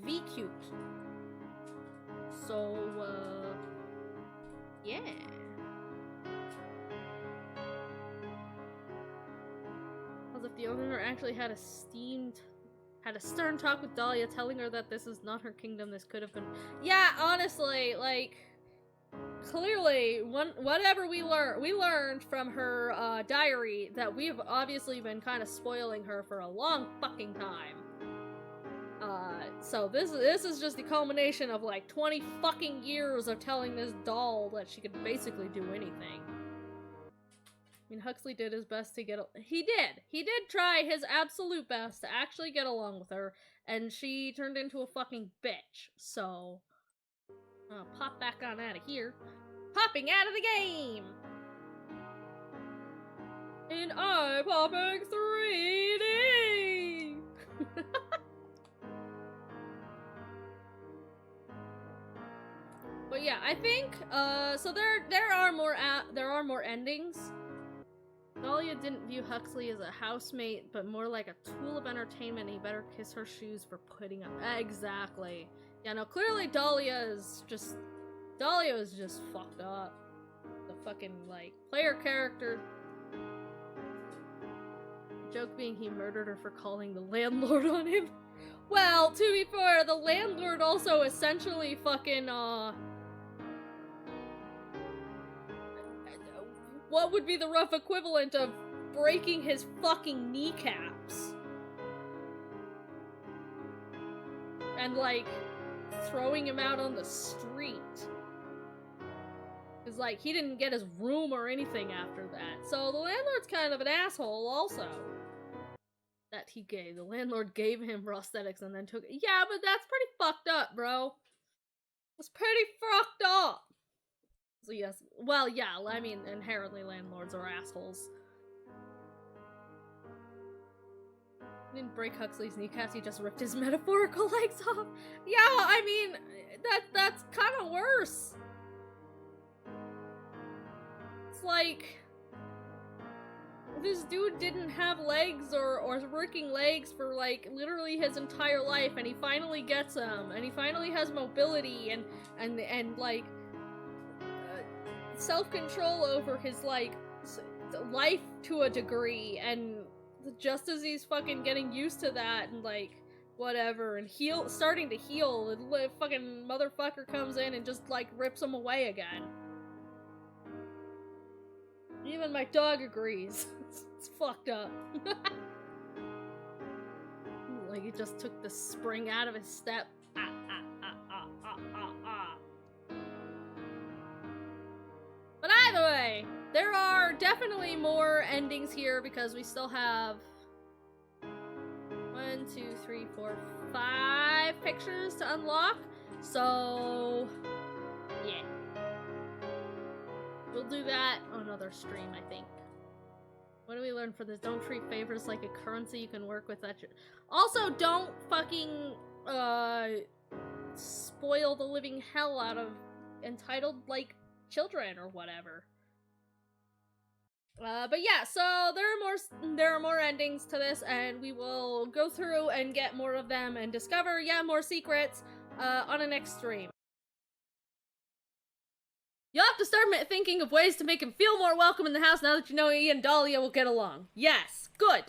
V cute. So, yeah. As if the owner actually had a stern talk with Dahlia, telling her that this is not her kingdom, this could have been— Yeah, honestly, like, clearly, whatever we learned from her, diary, that we've obviously been kind of spoiling her for a long fucking time. So this is just the culmination of like 20 fucking years of telling this doll that she could basically do anything. I mean, Huxley did his best to get— He did try his absolute best to actually get along with her, and she turned into a fucking bitch, so— I'll pop back on out of here. Popping out of the game! In eye-popping 3D! But yeah, I think, so there are more endings. Dahlia didn't view Huxley as a housemate, but more like a tool of entertainment. He better kiss her shoes for putting up— Exactly. Yeah, no, clearly Dahlia is just fucked up. The fucking, like, player character. The joke being he murdered her for calling the landlord on him. Well, to be fair, the landlord also essentially fucking, what would be the rough equivalent of breaking his fucking kneecaps? And, like, throwing him out on the street. Cause like, he didn't get his room or anything after that. So the landlord's kind of an asshole also. That he gave. The landlord gave him prosthetics and then took it. Yeah, but that's pretty fucked up, bro. It's pretty fucked up. So yes, well, yeah, I mean, inherently landlords are assholes. He didn't break Huxley's kneecaps, he just ripped his metaphorical legs off. Yeah, I mean, that's kind of worse. It's like, this dude didn't have legs or working legs for like literally his entire life, and he finally gets them, and he finally has mobility and like self-control over his like life to a degree, and just as he's fucking getting used to that and like whatever and starting to heal, the fucking motherfucker comes in and just like rips him away again. Even my dog agrees. It's fucked up. Like he just took the spring out of his step. But either way, there are definitely more endings here because we still have 1, 2, 3, 4, 5 pictures to unlock. So yeah. We'll do that on another stream, I think. What do we learn for this? Don't treat favors like a currency you can work with. Also, don't fucking spoil the living hell out of entitled, like, children or whatever. But yeah, so there are more endings to this, and we will go through and get more of them and discover, yeah, more secrets on a next stream. You'll have to start thinking of ways to make him feel more welcome in the house now that you know he and Dahlia will get along. Yes, good.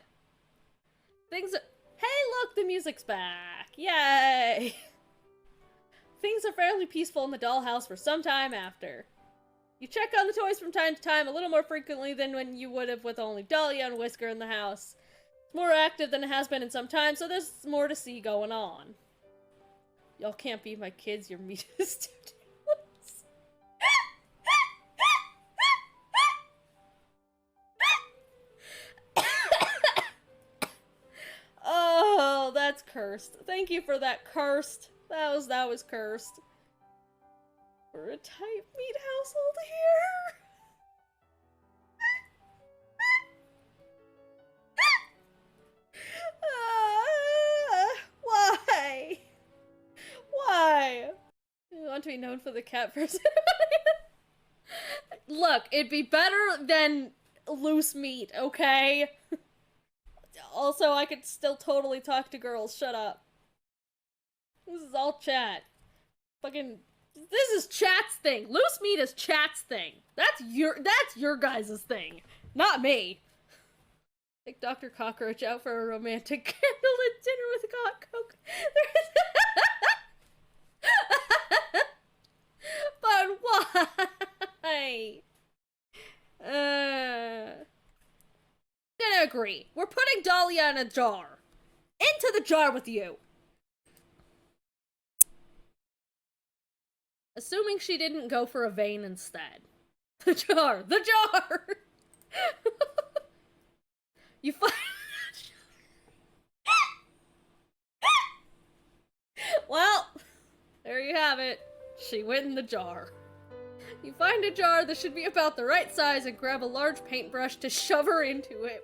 Things are— hey, look, the music's back. Yay. Things are fairly peaceful in the dollhouse for some time after. You check on the toys from time to time, a little more frequently than when you would have with only Dahlia and Whisker in the house. It's more active than it has been in some time, so there's more to see going on. Y'all can't be my kids, you're meat students. Oh, that's cursed. Thank you for that, cursed. That was cursed. We're a tight meat household here. Why? Why? You want to be known for the cat person? Look, it'd be better than loose meat, okay? Also, I could still totally talk to girls. Shut up. This is all chat. Fucking— this is chat's thing. Loose meat is chat's thing. That's your guys' thing. Not me. Take Dr. Cockroach out for a romantic candlelit dinner with a hot coke. But why? Gonna agree. We're putting Dahlia in a jar. Into the jar with you. Assuming she didn't go for a vein instead. The jar! The jar! You find— well, there you have it. She went in the jar. You find a jar that should be about the right size and grab a large paintbrush to shove her into it.